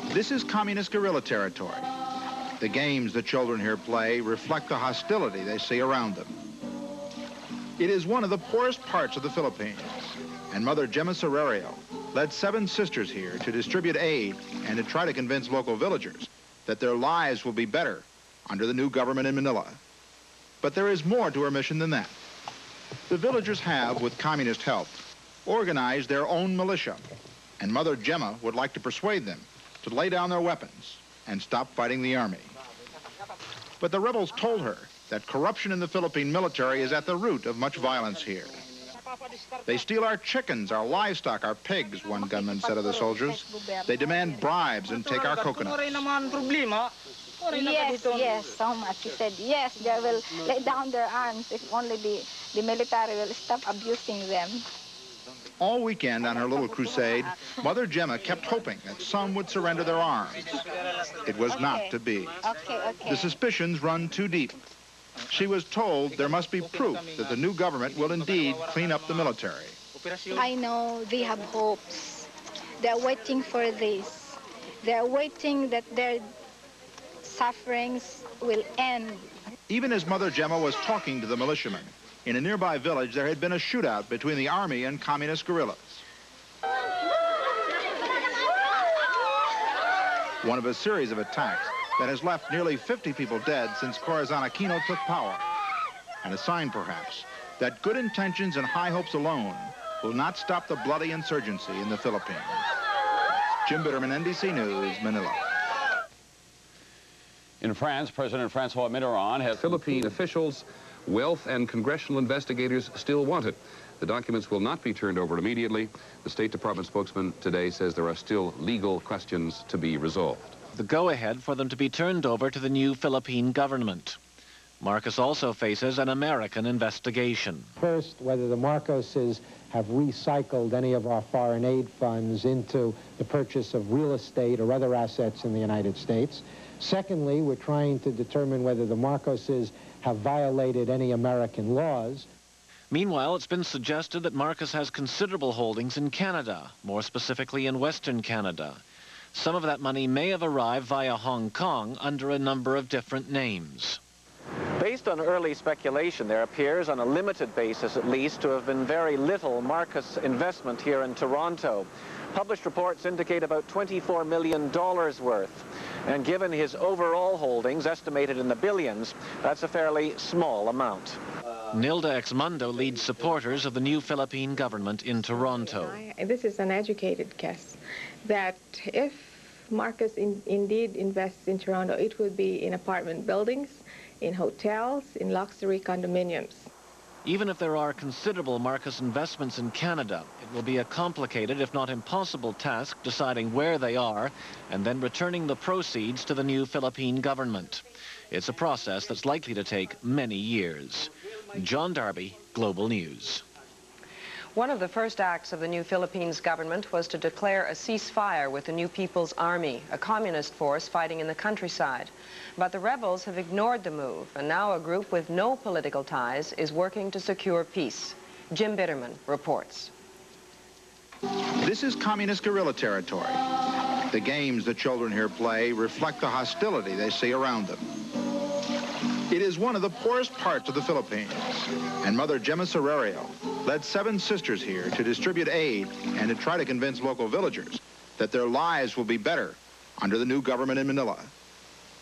This is communist guerrilla territory. The games the children here play reflect the hostility they see around them. It is one of the poorest parts of the Philippines, and Mother Gemma Serrario led 7 sisters here to distribute aid and to try to convince local villagers that their lives will be better under the new government in Manila. But there is more to her mission than that. The villagers have, with communist help, organized their own militia, and Mother Gemma would like to persuade them to lay down their weapons and stop fighting the army. But the rebels told her that corruption in the Philippine military is at the root of much violence here. They steal our chickens, our livestock, our pigs, one gunman said of the soldiers. They demand bribes and take our coconuts. Yes, yes, so much. He said, yes, they will lay down their arms if only the military will stop abusing them. All weekend on her little crusade, Mother Gemma kept hoping that some would surrender their arms. It was not to be. The suspicions run too deep. She was told there must be proof that the new government will indeed clean up the military. I know they have hopes. They're waiting for this. They're waiting that their sufferings will end. Even as Mother Gemma was talking to the militiamen, in a nearby village there had been a shootout between the army and communist guerrillas. One of a series of attacks that has left nearly 50 people dead since Corazon Aquino took power. And a sign, perhaps, that good intentions and high hopes alone will not stop the bloody insurgency in the Philippines. Jim Bitterman, NBC News, Manila. In France, President Francois Mitterrand has... Philippine officials, wealth and congressional investigators still wanted. The documents will not be turned over immediately. The State Department spokesman today says there are still legal questions to be resolved. The go-ahead for them to be turned over to the new Philippine government. Marcos also faces an American investigation. First, whether the Marcoses have recycled any of our foreign aid funds into the purchase of real estate or other assets in the United States. Secondly, we're trying to determine whether the Marcoses have violated any American laws. Meanwhile, it's been suggested that Marcos has considerable holdings in Canada, more specifically in Western Canada. Some of that money may have arrived via Hong Kong under a number of different names. Based on early speculation, there appears, on a limited basis at least, to have been very little Marcos investment here in Toronto. Published reports indicate about $24 million worth. And given his overall holdings, estimated in the billions, that's a fairly small amount. Nilda Exmundo leads supporters of the new Philippine government in Toronto. This is an educated guess that if Marcos indeed invests in Toronto, it would be in apartment buildings, in hotels, in luxury condominiums. Even if there are considerable Marcos investments in Canada, it will be a complicated, if not impossible, task deciding where they are and then returning the proceeds to the new Philippine government. It's a process that's likely to take many years. John Darby, Global News. One of the first acts of the new Philippines government was to declare a ceasefire with the New People's Army, a communist force fighting in the countryside. But the rebels have ignored the move, and now a group with no political ties is working to secure peace. Jim Bitterman reports. This is communist guerrilla territory. The games the children here play reflect the hostility they see around them. It is one of the poorest parts of the Philippines, and Mother Gemma Serrario led 7 sisters here to distribute aid and to try to convince local villagers that their lives will be better under the new government in Manila.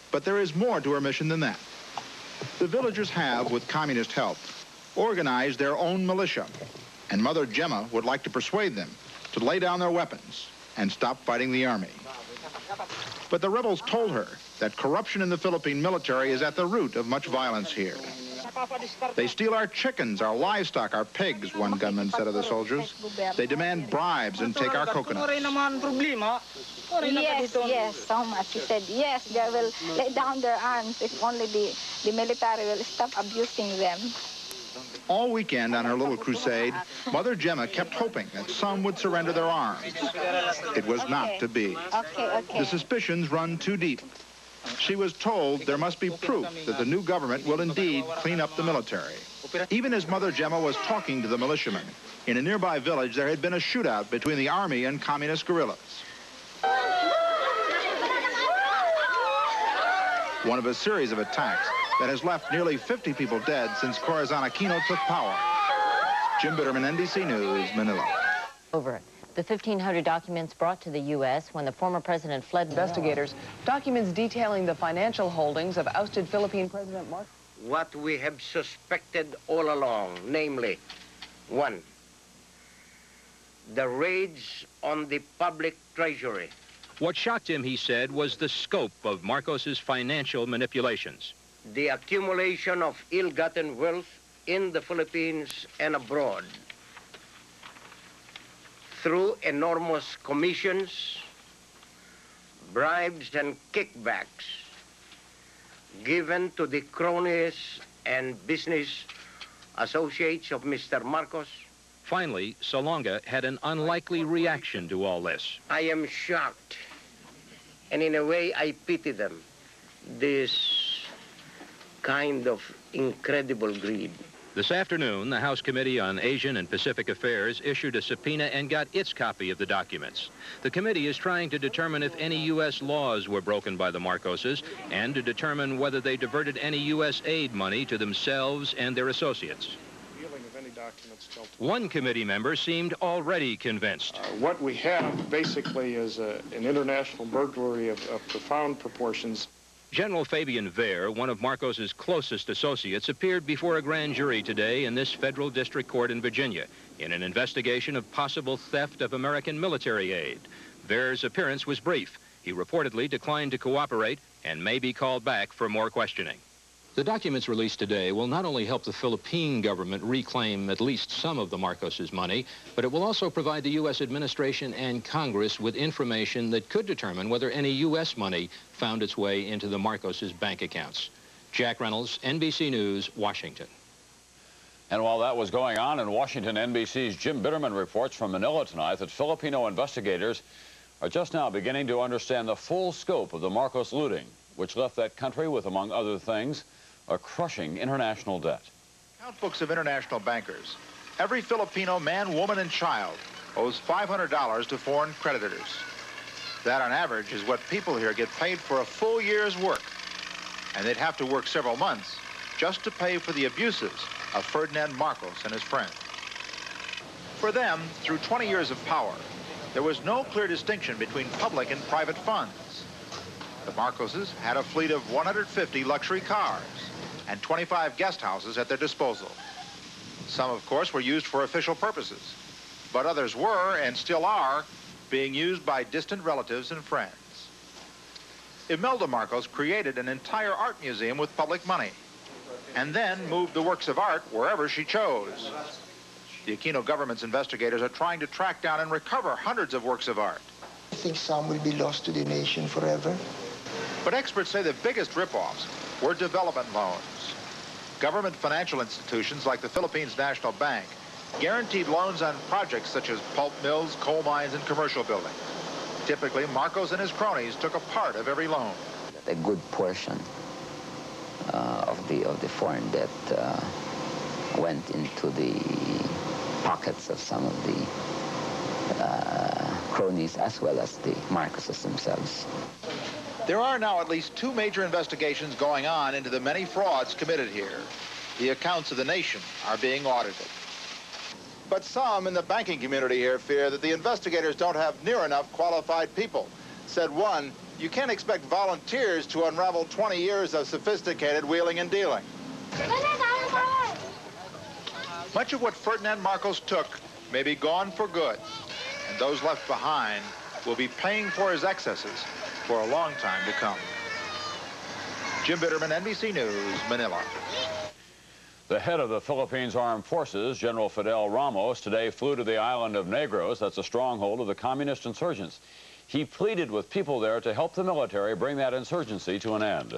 But there is more to her mission than that. The villagers have, with communist help, organized their own militia, and Mother Gemma would like to persuade them to lay down their weapons and stop fighting the army. But the rebels told her that corruption in the Philippine military is at the root of much violence here. They steal our chickens, our livestock, our pigs, one gunman said of the soldiers. They demand bribes and take our coconuts. Yes, yes, so much. He said, yes, they will lay down their arms if only the military will stop abusing them. All weekend on her little crusade, Mother Gemma kept hoping that some would surrender their arms. It was not to be. The suspicions run too deep. She was told there must be proof that the new government will indeed clean up the military. Even as Mother Gemma was talking to the militiamen, in a nearby village there had been a shootout between the army and communist guerrillas. One of a series of attacks that has left nearly 50 people dead since Corazon Aquino took power. Jim Bitterman, NBC News, Manila. Over. The 1,500 documents brought to the U.S. when the former president fled. Investigators, documents detailing the financial holdings of ousted Philippine President Marcos. What we have suspected all along, namely, 1, the raids on the public treasury. What shocked him, he said, was the scope of Marcos's financial manipulations. The accumulation of ill-gotten wealth in the Philippines and abroad through enormous commissions, bribes, and kickbacks given to the cronies and business associates of Mr. Marcos. Finally, Salonga had an unlikely reaction to all this. I am shocked, and in a way I pity them. This kind of incredible greed. This afternoon, the House Committee on Asian and Pacific Affairs issued a subpoena and got its copy of the documents. The committee is trying to determine if any U.S. laws were broken by the Marcoses and to determine whether they diverted any U.S. aid money to themselves and their associates. One committee member seemed already convinced. What we have basically is an international burglary of profound proportions. General Fabian Ver, one of Marcos's closest associates, appeared before a grand jury today in this federal district court in Virginia in an investigation of possible theft of American military aid. Ver's appearance was brief. He reportedly declined to cooperate and may be called back for more questioning. The documents released today will not only help the Philippine government reclaim at least some of the Marcoses' money, but it will also provide the U.S. administration and Congress with information that could determine whether any U.S. money found its way into the Marcoses' bank accounts. Jack Reynolds, NBC News, Washington. And while that was going on in Washington, NBC's Jim Bitterman reports from Manila tonight that Filipino investigators are just now beginning to understand the full scope of the Marcos looting, which left that country with, among other things, a crushing international debt. Account books of international bankers. Every Filipino man, woman, and child owes $500 to foreign creditors. That, on average, is what people here get paid for a full year's work. And they'd have to work several months just to pay for the abuses of Ferdinand Marcos and his friends. For them, through 20 years of power, there was no clear distinction between public and private funds. The Marcoses had a fleet of 150 luxury cars and 25 guest houses at their disposal. Some, of course, were used for official purposes, but others were, and still are, being used by distant relatives and friends. Imelda Marcos created an entire art museum with public money, and then moved the works of art wherever she chose. The Aquino government's investigators are trying to track down and recover hundreds of works of art. I think some will be lost to the nation forever. But experts say the biggest ripoffs were development loans. Government financial institutions like the Philippines National Bank guaranteed loans on projects such as pulp mills, coal mines, and commercial buildings. Typically, Marcos and his cronies took a part of every loan. A good portion of the foreign debt went into the pockets of some of the cronies as well as the Marcoses themselves. There are now at least 2 major investigations going on into the many frauds committed here. The accounts of the nation are being audited. But some in the banking community here fear that the investigators don't have near enough qualified people. Said one, you can't expect volunteers to unravel 20 years of sophisticated wheeling and dealing. Much of what Ferdinand Marcos took may be gone for good, and those left behind will be paying for his excesses for a long time to come. Jim Bitterman, NBC News, Manila. The head of the Philippines Armed Forces, General Fidel Ramos, today flew to the island of Negros. That's a stronghold of the communist insurgents. He pleaded with people there to help the military bring that insurgency to an end.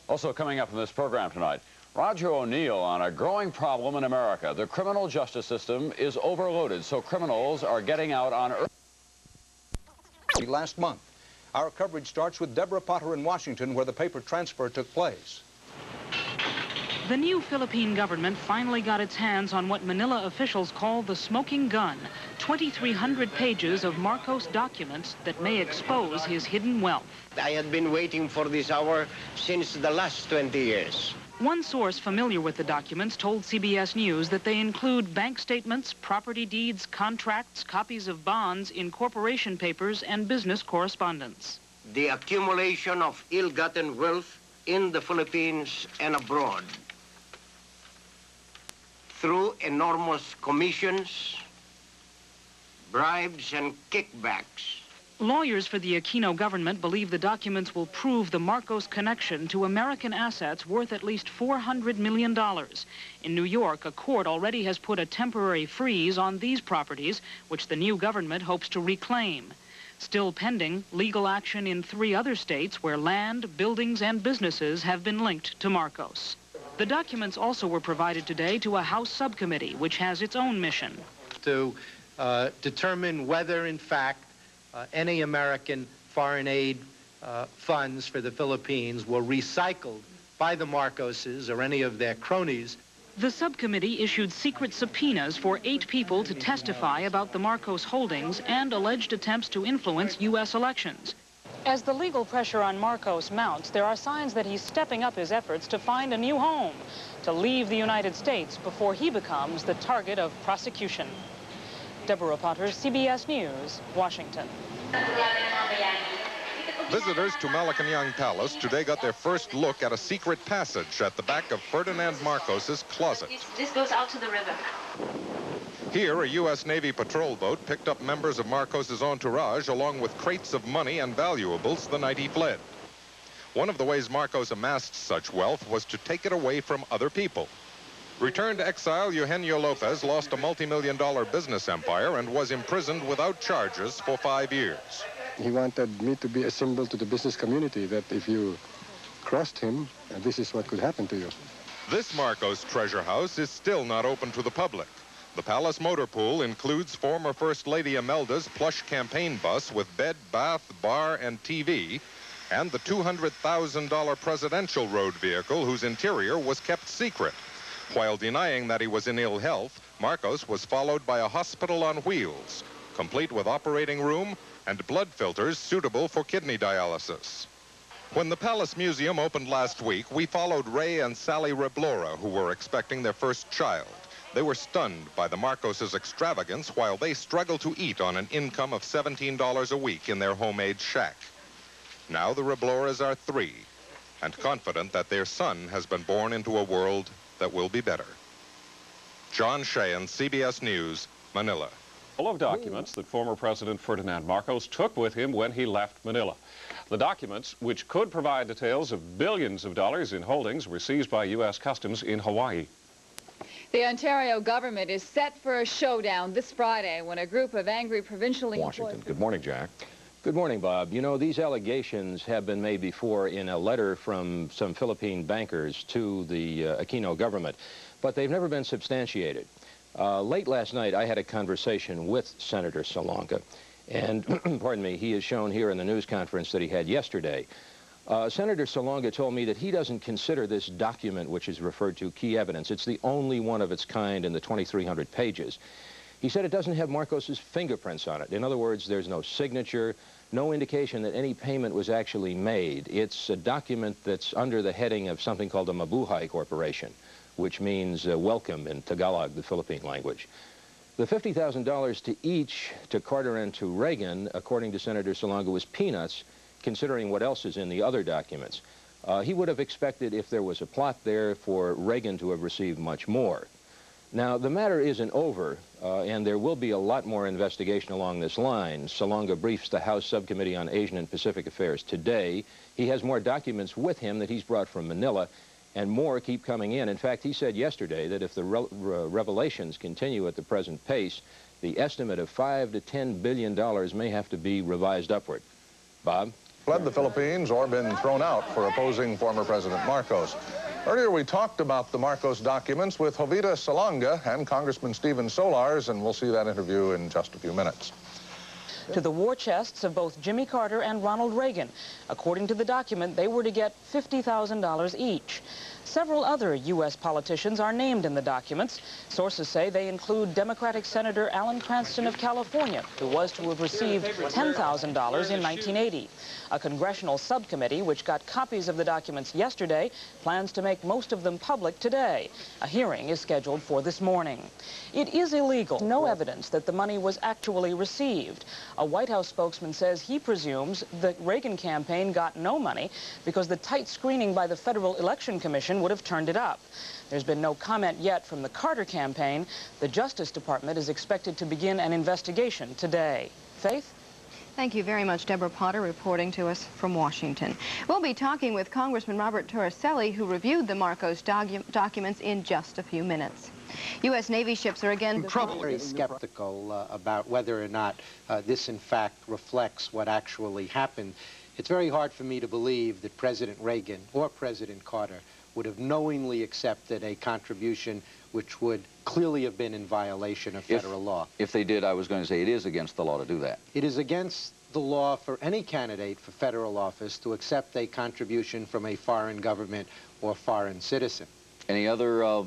Also coming up in this program tonight, Roger O'Neill on a growing problem in America. The criminal justice system is overloaded, so criminals are getting out on earth. Last month. Our coverage starts with Deborah Potter in Washington, where the paper transfer took place. The new Philippine government finally got its hands on what Manila officials call the smoking gun, 2,300 pages of Marcos documents that may expose his hidden wealth. I had been waiting for this hour since the last 20 years. One source familiar with the documents told CBS News that they include bank statements, property deeds, contracts, copies of bonds, incorporation papers, and business correspondence. The accumulation of ill-gotten wealth in the Philippines and abroad through enormous commissions, bribes, and kickbacks. Lawyers for the Aquino government believe the documents will prove the Marcos connection to American assets worth at least $400 million. In New York, a court already has put a temporary freeze on these properties, which the new government hopes to reclaim. Still pending, legal action in 3 other states where land, buildings, and businesses have been linked to Marcos. The documents also were provided today to a House subcommittee, which has its own mission. To determine whether, in fact, any American foreign aid funds for the Philippines were recycled by the Marcoses or any of their cronies. The subcommittee issued secret subpoenas for 8 people to testify about the Marcos holdings and alleged attempts to influence U.S. elections. As the legal pressure on Marcos mounts, there are signs that he's stepping up his efforts to find a new home, to leave the United States before he becomes the target of prosecution. Deborah Potter, CBS News, Washington. Visitors to Malacañang Palace today got their first look at a secret passage at the back of Ferdinand Marcos's closet. This goes out to the river. Here, a U.S. Navy patrol boat picked up members of Marcos's entourage along with crates of money and valuables the night he fled. One of the ways Marcos amassed such wealth was to take it away from other people. Returned exile Eugenio Lopez lost a multi-million-dollar business empire and was imprisoned without charges for 5 years. He wanted me to be a symbol to the business community that if you crossed him, this is what could happen to you. This Marcos treasure house is still not open to the public. The Palace Motor Pool includes former First Lady Imelda's plush campaign bus with bed, bath, bar, and TV, and the $200,000 presidential road vehicle whose interior was kept secret. While denying that he was in ill health, Marcos was followed by a hospital on wheels, complete with operating room and blood filters suitable for kidney dialysis. When the Palace Museum opened last week, we followed Ray and Sally Reblora, who were expecting their first child. They were stunned by the Marcoses' extravagance while they struggled to eat on an income of $17 a week in their homemade shack. Now the Rebloras are 3 and confident that their son has been born into a world that will be better. John Sheehan, CBS News, Manila. Full of documents that former President Ferdinand Marcos took with him when he left Manila. The documents, which could provide details of billions of dollars in holdings, were seized by U.S. Customs in Hawaii. The Ontario government is set for a showdown this Friday when a group of angry provincially Washington. Good morning, Jack. Good morning, Bob. You know, these allegations have been made before in a letter from some Philippine bankers to the Aquino government, but they've never been substantiated. Late last night, I had a conversation with Senator Salonga, and, pardon me, he is shown here in the news conference that he had yesterday. Senator Salonga told me that he doesn't consider this document, which is referred to key evidence. It's the only one of its kind in the 2,300 pages. He said it doesn't have Marcos's fingerprints on it. In other words, there's no signature, no indication that any payment was actually made. It's a document that's under the heading of something called a Mabuhay Corporation, which means welcome in Tagalog, the Philippine language. The $50,000 to each, to Carter and to Reagan, according to Senator Salonga, was peanuts, considering what else is in the other documents. He would have expected, if there was a plot there, for Reagan to have received much more. Now, the matter isn't over, and there will be a lot more investigation along this line. Salonga briefs the House Subcommittee on Asian and Pacific Affairs today. He has more documents with him that he's brought from Manila, and more keep coming in. In fact, he said yesterday that if the revelations continue at the present pace, the estimate of $5 to $10 billion may have to be revised upward. Bob? Fled the Philippines or been thrown out for opposing former President Marcos. Earlier, we talked about the Marcos documents with Jovita Salonga and Congressman Stephen Solars, and we'll see that interview in just a few minutes. To the war chests of both Jimmy Carter and Ronald Reagan. According to the document, they were to get $50,000 each. Several other U.S. politicians are named in the documents. Sources say they include Democratic Senator Alan Cranston of California, who was to have received $10,000 in 1980. A congressional subcommittee, which got copies of the documents yesterday, plans to make most of them public today. A hearing is scheduled for this morning. It is illegal. No evidence that the money was actually received. A White House spokesman says he presumes the Reagan campaign got no money because the tight screening by the Federal Election Commission would have turned it up. There's been no comment yet from the Carter campaign. The Justice Department is expected to begin an investigation today. Faith? Thank you very much, Deborah Potter, reporting to us from Washington. We'll be talking with Congressman Robert Torricelli, who reviewed the Marcos documents in just a few minutes. U.S. Navy ships are again in trouble. Very skeptical about whether or not this, in fact, reflects what actually happened. It's very hard for me to believe that President Reagan or President Carter would have knowingly accepted a contribution which would clearly have been in violation of federal law. If they did, I was going to say it is against the law to do that. It is against the law for any candidate for federal office to accept a contribution from a foreign government or foreign citizen. Any other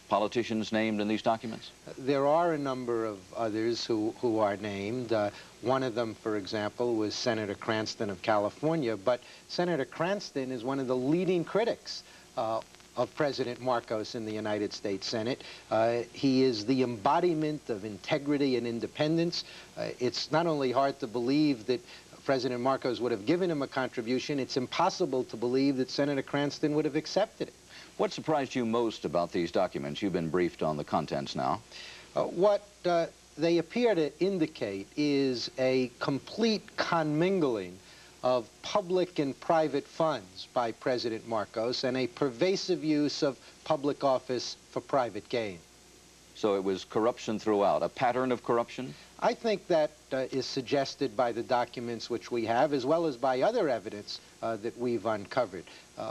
politicians named in these documents? There are a number of others who are named. One of them, for example, was Senator Cranston of California, but Senator Cranston is one of the leading critics of President Marcos in the United States Senate. He is the embodiment of integrity and independence. It's not only hard to believe that President Marcos would have given him a contribution, it's impossible to believe that Senator Cranston would have accepted it. What surprised you most about these documents? You've been briefed on the contents now. What they appear to indicate is a complete commingling of public and private funds by President Marcos and a pervasive use of public office for private gain. So it was corruption throughout, a pattern of corruption? I think that is suggested by the documents which we have, as well as by other evidence that we've uncovered.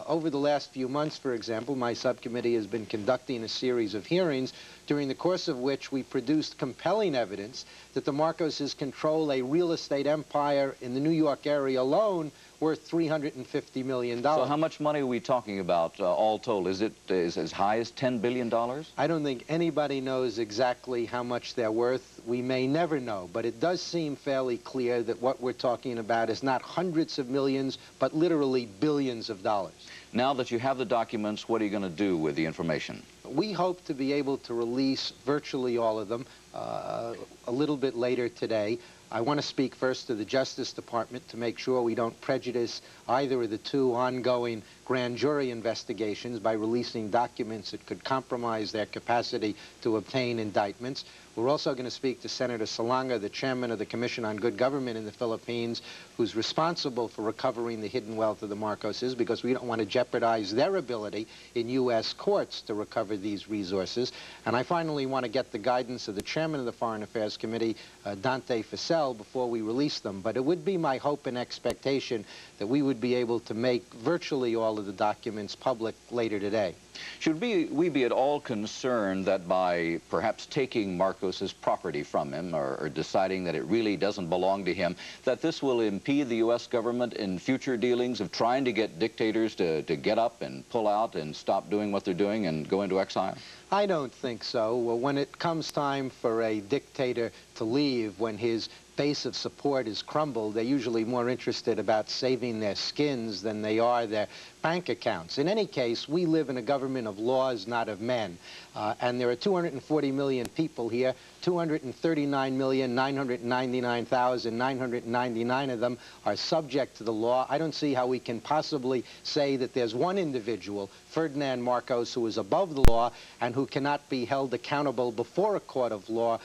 Over the last few months, for example, my subcommittee has been conducting a series of hearings, during the course of which we produced compelling evidence that the Marcoses control a real estate empire in the New York area alone worth $350 million. So how much money are we talking about all told? Is it as high as $10 billion? I don't think anybody knows exactly how much they're worth. We may never know, but it does seem fairly clear that what we're talking about is not hundreds of millions, but literally billions of dollars. Now that you have the documents, what are you going to do with the information? We hope to be able to release virtually all of them a little bit later today. I want to speak first to the Justice Department to make sure we don't prejudice either of the two ongoing grand jury investigations by releasing documents that could compromise their capacity to obtain indictments. We're also going to speak to Senator Salonga, the chairman of the Commission on Good Government in the Philippines, who's responsible for recovering the hidden wealth of the Marcoses, because we don't want to jeopardize their ability in U.S. courts to recover these resources. And I finally want to get the guidance of the chairman of the Foreign Affairs Committee, Dante Fascell, before we release them. But it would be my hope and expectation that we would be able to make virtually all of the documents public later today. Should we be at all concerned that by perhaps taking Marcos's property from him or deciding that it really doesn't belong to him, that this will impede the U.S. government in future dealings of trying to get dictators to get up and pull out and stop doing what they're doing and go into exile? I don't think so. Well, when it comes time for a dictator to leave, when his base of support is crumbled, they're usually more interested about saving their skins than they are their bank accounts. In any case, we live in a government of laws, not of men. And there are 240 million people here. 239,999,999 of them are subject to the law. I don't see how we can possibly say that there's one individual, Ferdinand Marcos, who is above the law and who cannot be held accountable before a court of law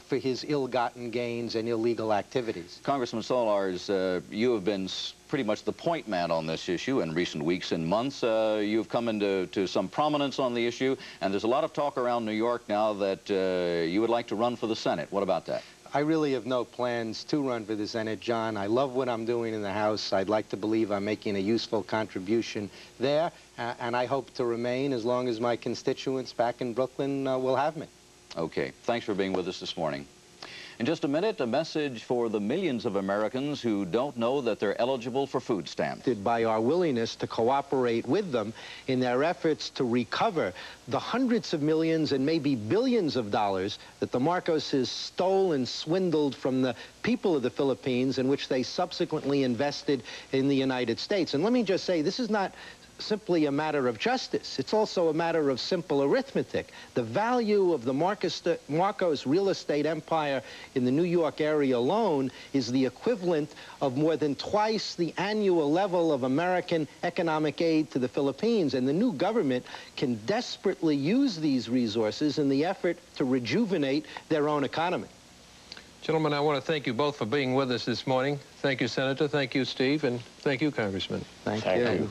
for his ill-gotten gains and illegal activities. Congressman Solars, you have been pretty much the point man on this issue in recent weeks and months. You've come into some prominence on the issue, and there's a lot of talk around New York now that you would like to run for the Senate. What about that? I really have no plans to run for the Senate, John. I love what I'm doing in the House. I'd like to believe I'm making a useful contribution there, and I hope to remain as long as my constituents back in Brooklyn will have me. Okay. Thanks for being with us this morning. In just a minute, a message for the millions of Americans who don't know that they're eligible for food stamps. By our willingness to cooperate with them in their efforts to recover the hundreds of millions and maybe billions of dollars that the Marcoses stole and swindled from the people of the Philippines, in which they subsequently invested in the United States. And let me just say, this is not simply a matter of justice. It's also a matter of simple arithmetic. The value of the Marcos real estate empire in the New York area alone is the equivalent of more than twice the annual level of American economic aid to the Philippines. And the new government can desperately use these resources in the effort to rejuvenate their own economy. Gentlemen, I want to thank you both for being with us this morning. Thank you, Senator. Thank you, Steve. And thank you, Congressman. Thank you.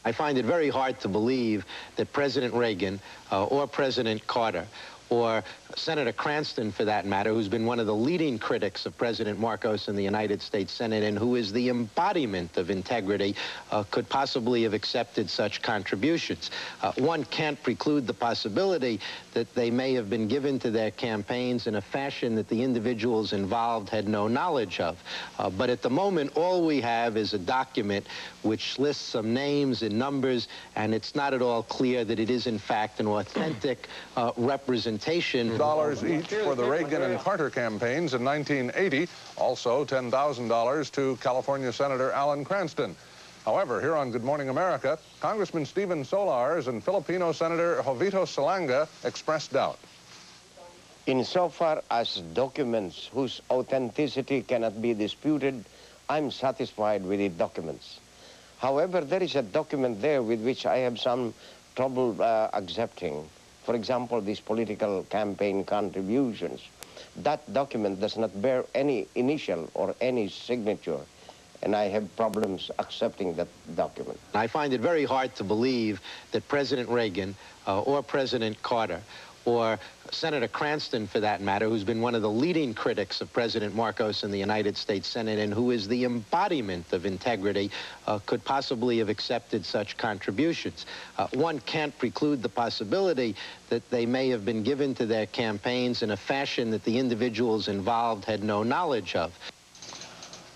I find it very hard to believe that President Reagan or President Carter or Senator Cranston, for that matter, who's been one of the leading critics of President Marcos in the United States Senate and who is the embodiment of integrity, could possibly have accepted such contributions. One can't preclude the possibility that they may have been given to their campaigns in a fashion that the individuals involved had no knowledge of. But at the moment, all we have is a document which lists some names and numbers, and it's not at all clear that it is, in fact, an authentic representation. $10 each for the Reagan and Carter campaigns in 1980. Also $10,000 to California Senator Alan Cranston. However, here on Good Morning America, Congressman Stephen Solars and Filipino Senator Jovito Salanga expressed doubt. Insofar as documents whose authenticity cannot be disputed, I'm satisfied with the documents. However, there is a document there with which I have some trouble accepting. For example, these political campaign contributions. That document does not bear any initial or any signature, and I have problems accepting that document. I find it very hard to believe that President Reagan or President Carter or Senator Cranston, for that matter, who's been one of the leading critics of President Marcos in the United States Senate and who is the embodiment of integrity, could possibly have accepted such contributions. One can't preclude the possibility that they may have been given to their campaigns in a fashion that the individuals involved had no knowledge of.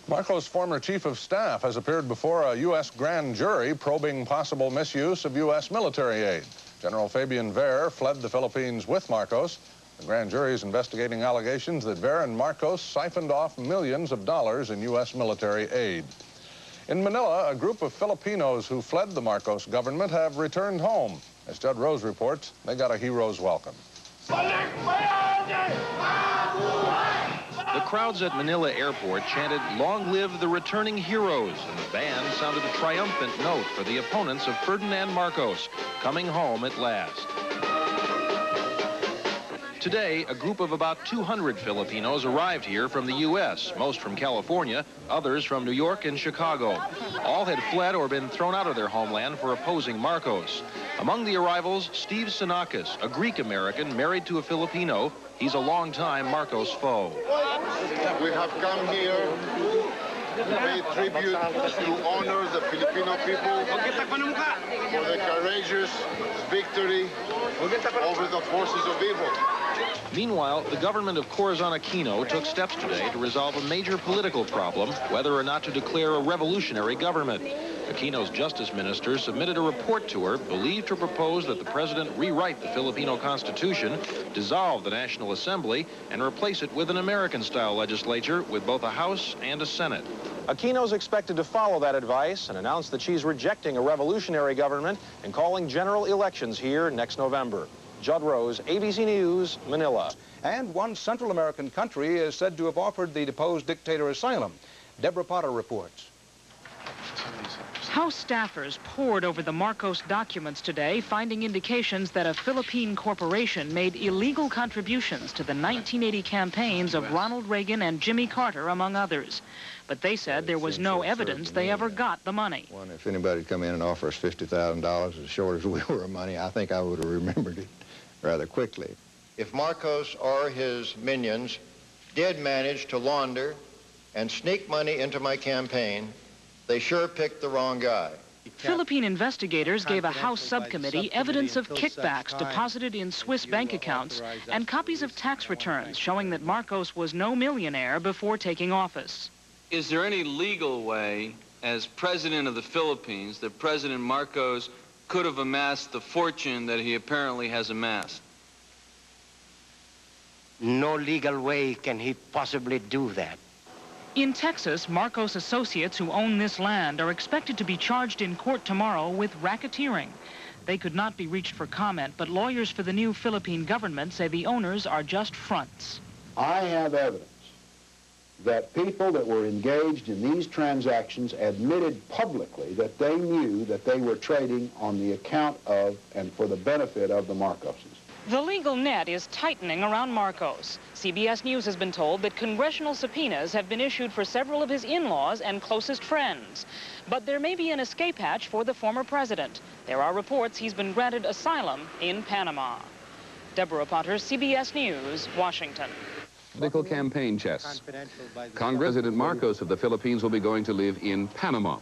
Marcos' former chief of staff has appeared before a U.S. grand jury probing possible misuse of U.S. military aid. General Fabian Ver fled the Philippines with Marcos. The grand jury is investigating allegations that Ver and Marcos siphoned off millions of dollars in U.S. military aid. In Manila, a group of Filipinos who fled the Marcos government have returned home. As Judd Rose reports, they got a hero's welcome. The crowds at Manila Airport chanted, "Long live the returning heroes," and the band sounded a triumphant note for the opponents of Ferdinand Marcos, coming home at last. Today, a group of about 200 Filipinos arrived here from the U.S., most from California, others from New York and Chicago. All had fled or been thrown out of their homeland for opposing Marcos. Among the arrivals, Steve Sinakis, a Greek-American married to a Filipino. He's a longtime Marcos foe. We have come here to pay tribute to honor the Filipino people for the courageous victory over the forces of evil. Meanwhile, the government of Corazon Aquino took steps today to resolve a major political problem, whether or not to declare a revolutionary government. Aquino's justice minister submitted a report to her believed to propose that the president rewrite the Filipino Constitution, dissolve the National Assembly, and replace it with an American-style legislature with both a House and a Senate. Aquino's expected to follow that advice and announce that she's rejecting a revolutionary government and calling general elections here next November. Judd Rose, ABC News, Manila. And one Central American country is said to have offered the deposed dictator asylum. Deborah Potter reports. House staffers pored over the Marcos documents today, finding indications that a Philippine corporation made illegal contributions to the 1980 campaigns of Ronald Reagan and Jimmy Carter, among others. But they said there was no evidence they ever got the money. If anybody had come in and offered us $50,000 as short as we were of money, I think I would have remembered it rather quickly. If Marcos or his minions did manage to launder and sneak money into my campaign, they sure picked the wrong guy. Philippine investigators gave a House subcommittee evidence of kickbacks deposited in Swiss bank accounts and copies of tax returns showing that Marcos was no millionaire before taking office. Is there any legal way, as president of the Philippines, that President Marcos could have amassed the fortune that he apparently has amassed? No legal way can he possibly do that. In Texas, Marcos associates who own this land are expected to be charged in court tomorrow with racketeering. They could not be reached for comment, but lawyers for the new Philippine government say the owners are just fronts. I have evidence that people that were engaged in these transactions admitted publicly that they knew that they were trading on the account of and for the benefit of the Marcoses. The legal net is tightening around Marcos. CBS News has been told that congressional subpoenas have been issued for several of his in-laws and closest friends. But there may be an escape hatch for the former president. There are reports he's been granted asylum in Panama. Deborah Potter, CBS News, Washington. Political campaign chess. President Marcos of the Philippines will be going to live in Panama.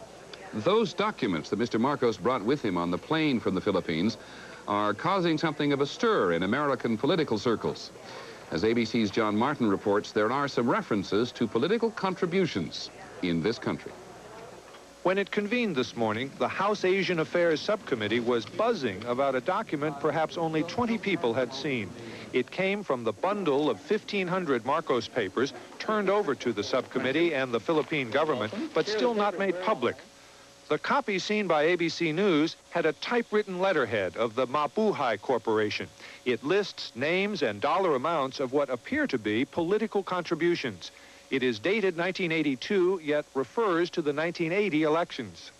Those documents that Mr. Marcos brought with him on the plane from the Philippines are causing something of a stir in American political circles. As ABC's John Martin reports, there are some references to political contributions in this country. When it convened this morning, the House Asian Affairs Subcommittee was buzzing about a document perhaps only 20 people had seen. It came from the bundle of 1,500 Marcos papers turned over to the subcommittee and the Philippine government, but still not made public. The copy seen by ABC News had a typewritten letterhead of the Mabuhay Corporation. It lists names and dollar amounts of what appear to be political contributions. It is dated 1982, yet refers to the 1980 elections.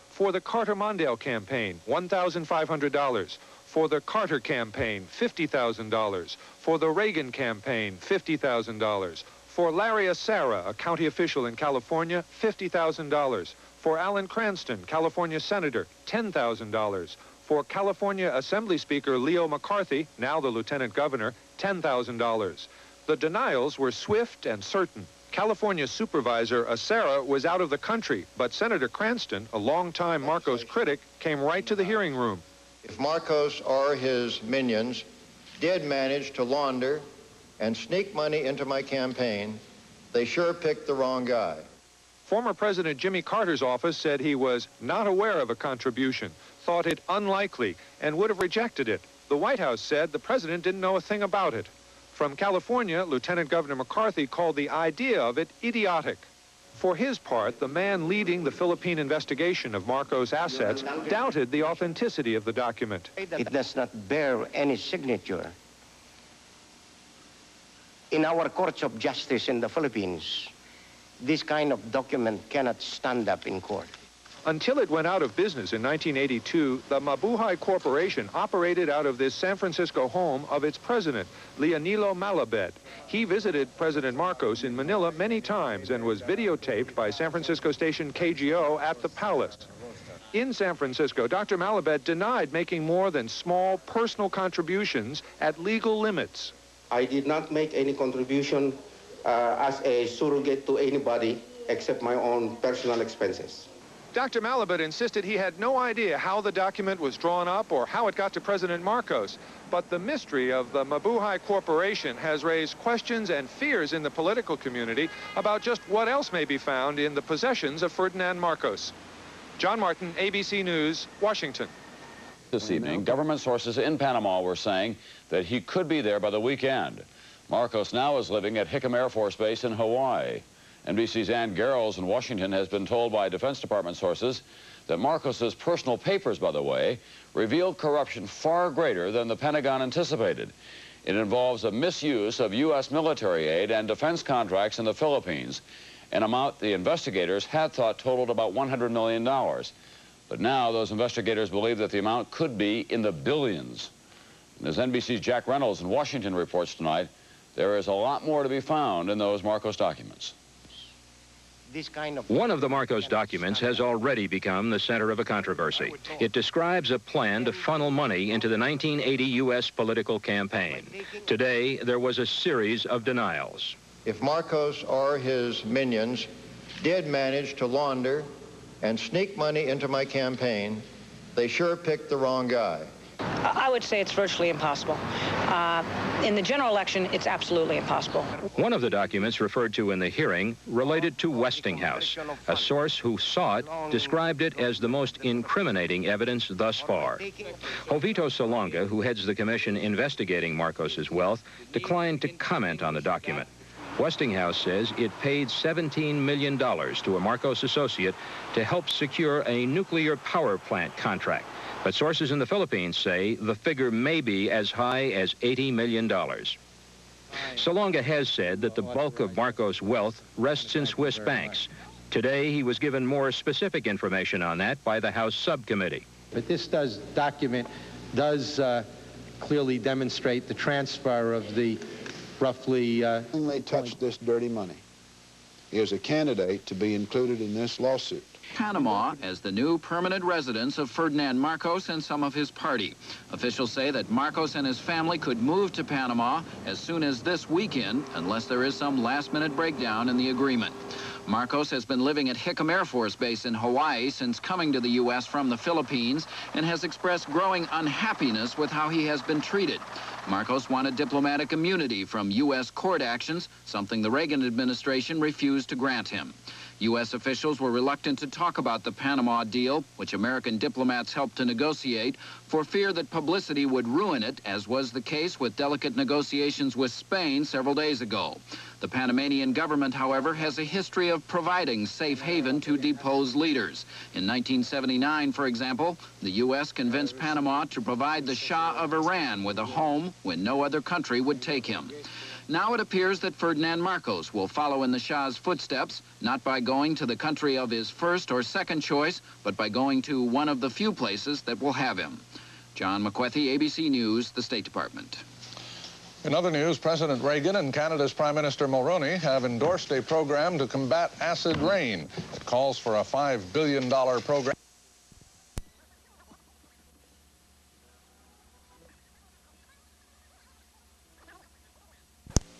For the Carter-Mondale campaign, $1,500. For the Carter campaign, $50,000. For the Reagan campaign, $50,000. For Larry Acera, a county official in California, $50,000. For Alan Cranston, California Senator, $10,000. For California Assembly Speaker Leo McCarthy, now the Lieutenant Governor, $10,000. The denials were swift and certain. California Supervisor Acera was out of the country, but Senator Cranston, a longtime Marcos critic, came right to the hearing room. If Marcos or his minions did manage to launder and sneak money into my campaign, they sure picked the wrong guy. Former President Jimmy Carter's office said he was not aware of a contribution, thought it unlikely, and would have rejected it. The White House said the president didn't know a thing about it. From California, Lieutenant Governor McCarthy called the idea of it idiotic. For his part, the man leading the Philippine investigation of Marcos' assets doubted the authenticity of the document. It does not bear any signature. In our courts of justice in the Philippines, this kind of document cannot stand up in court. Until it went out of business in 1982, the Mabuhay Corporation operated out of this San Francisco home of its president, Leonilo Malabed. He visited President Marcos in Manila many times and was videotaped by San Francisco station KGO at the palace. In San Francisco, Dr. Malabed denied making more than small personal contributions at legal limits. I did not make any contribution as a surrogate to anybody except my own personal expenses. Dr. Malabed insisted he had no idea how the document was drawn up or how it got to President Marcos. But the mystery of the Mabuhay Corporation has raised questions and fears in the political community about just what else may be found in the possessions of Ferdinand Marcos. John Martin, ABC News, Washington. This evening, government sources in Panama were saying that he could be there by the weekend. Marcos now is living at Hickam Air Force Base in Hawaii. NBC's Ann Garrels in Washington has been told by Defense Department sources that Marcos's personal papers, by the way, revealed corruption far greater than the Pentagon anticipated. It involves a misuse of U.S. military aid and defense contracts in the Philippines, an amount the investigators had thought totaled about $100 million. But now those investigators believe that the amount could be in the billions. And as NBC's Jack Reynolds in Washington reports tonight, there is a lot more to be found in those Marcos documents. One of the Marcos documents has already become the center of a controversy. It describes a plan to funnel money into the 1980 U.S. political campaign. Today, there was a series of denials. If Marcos or his minions did manage to launder and sneak money into my campaign, they sure picked the wrong guy. I would say it's virtually impossible. In the general election, it's absolutely impossible. One of the documents referred to in the hearing related to Westinghouse. A source who saw it described it as the most incriminating evidence thus far. Jovito Salonga, who heads the commission investigating Marcos's wealth, declined to comment on the document. Westinghouse says it paid $17 million to a Marcos associate to help secure a nuclear power plant contract. But sources in the Philippines say the figure may be as high as $80 million. Salonga has said that the bulk of Marcos' wealth rests in Swiss banks. Today, he was given more specific information on that by the House subcommittee. But this document does clearly demonstrate the transfer of the roughly... They touched this dirty money. He is a candidate to be included in this lawsuit. Panama as the new permanent residence of Ferdinand Marcos and some of his party. Officials say that Marcos and his family could move to Panama as soon as this weekend, unless there is some last-minute breakdown in the agreement. Marcos has been living at Hickam Air Force Base in Hawaii since coming to the U.S. from the Philippines and has expressed growing unhappiness with how he has been treated. Marcos wanted diplomatic immunity from U.S. court actions, something the Reagan administration refused to grant him. U.S. officials were reluctant to talk about the Panama deal, which American diplomats helped to negotiate, for fear that publicity would ruin it, as was the case with delicate negotiations with Spain several days ago. The Panamanian government, however, has a history of providing safe haven to deposed leaders. In 1979, for example, the U.S. convinced Panama to provide the Shah of Iran with a home when no other country would take him. Now it appears that Ferdinand Marcos will follow in the Shah's footsteps, not by going to the country of his first or second choice, but by going to one of the few places that will have him. John McWethy, ABC News, the State Department. In other news, President Reagan and Canada's Prime Minister Mulroney have endorsed a program to combat acid rain. It calls for a $5 billion program.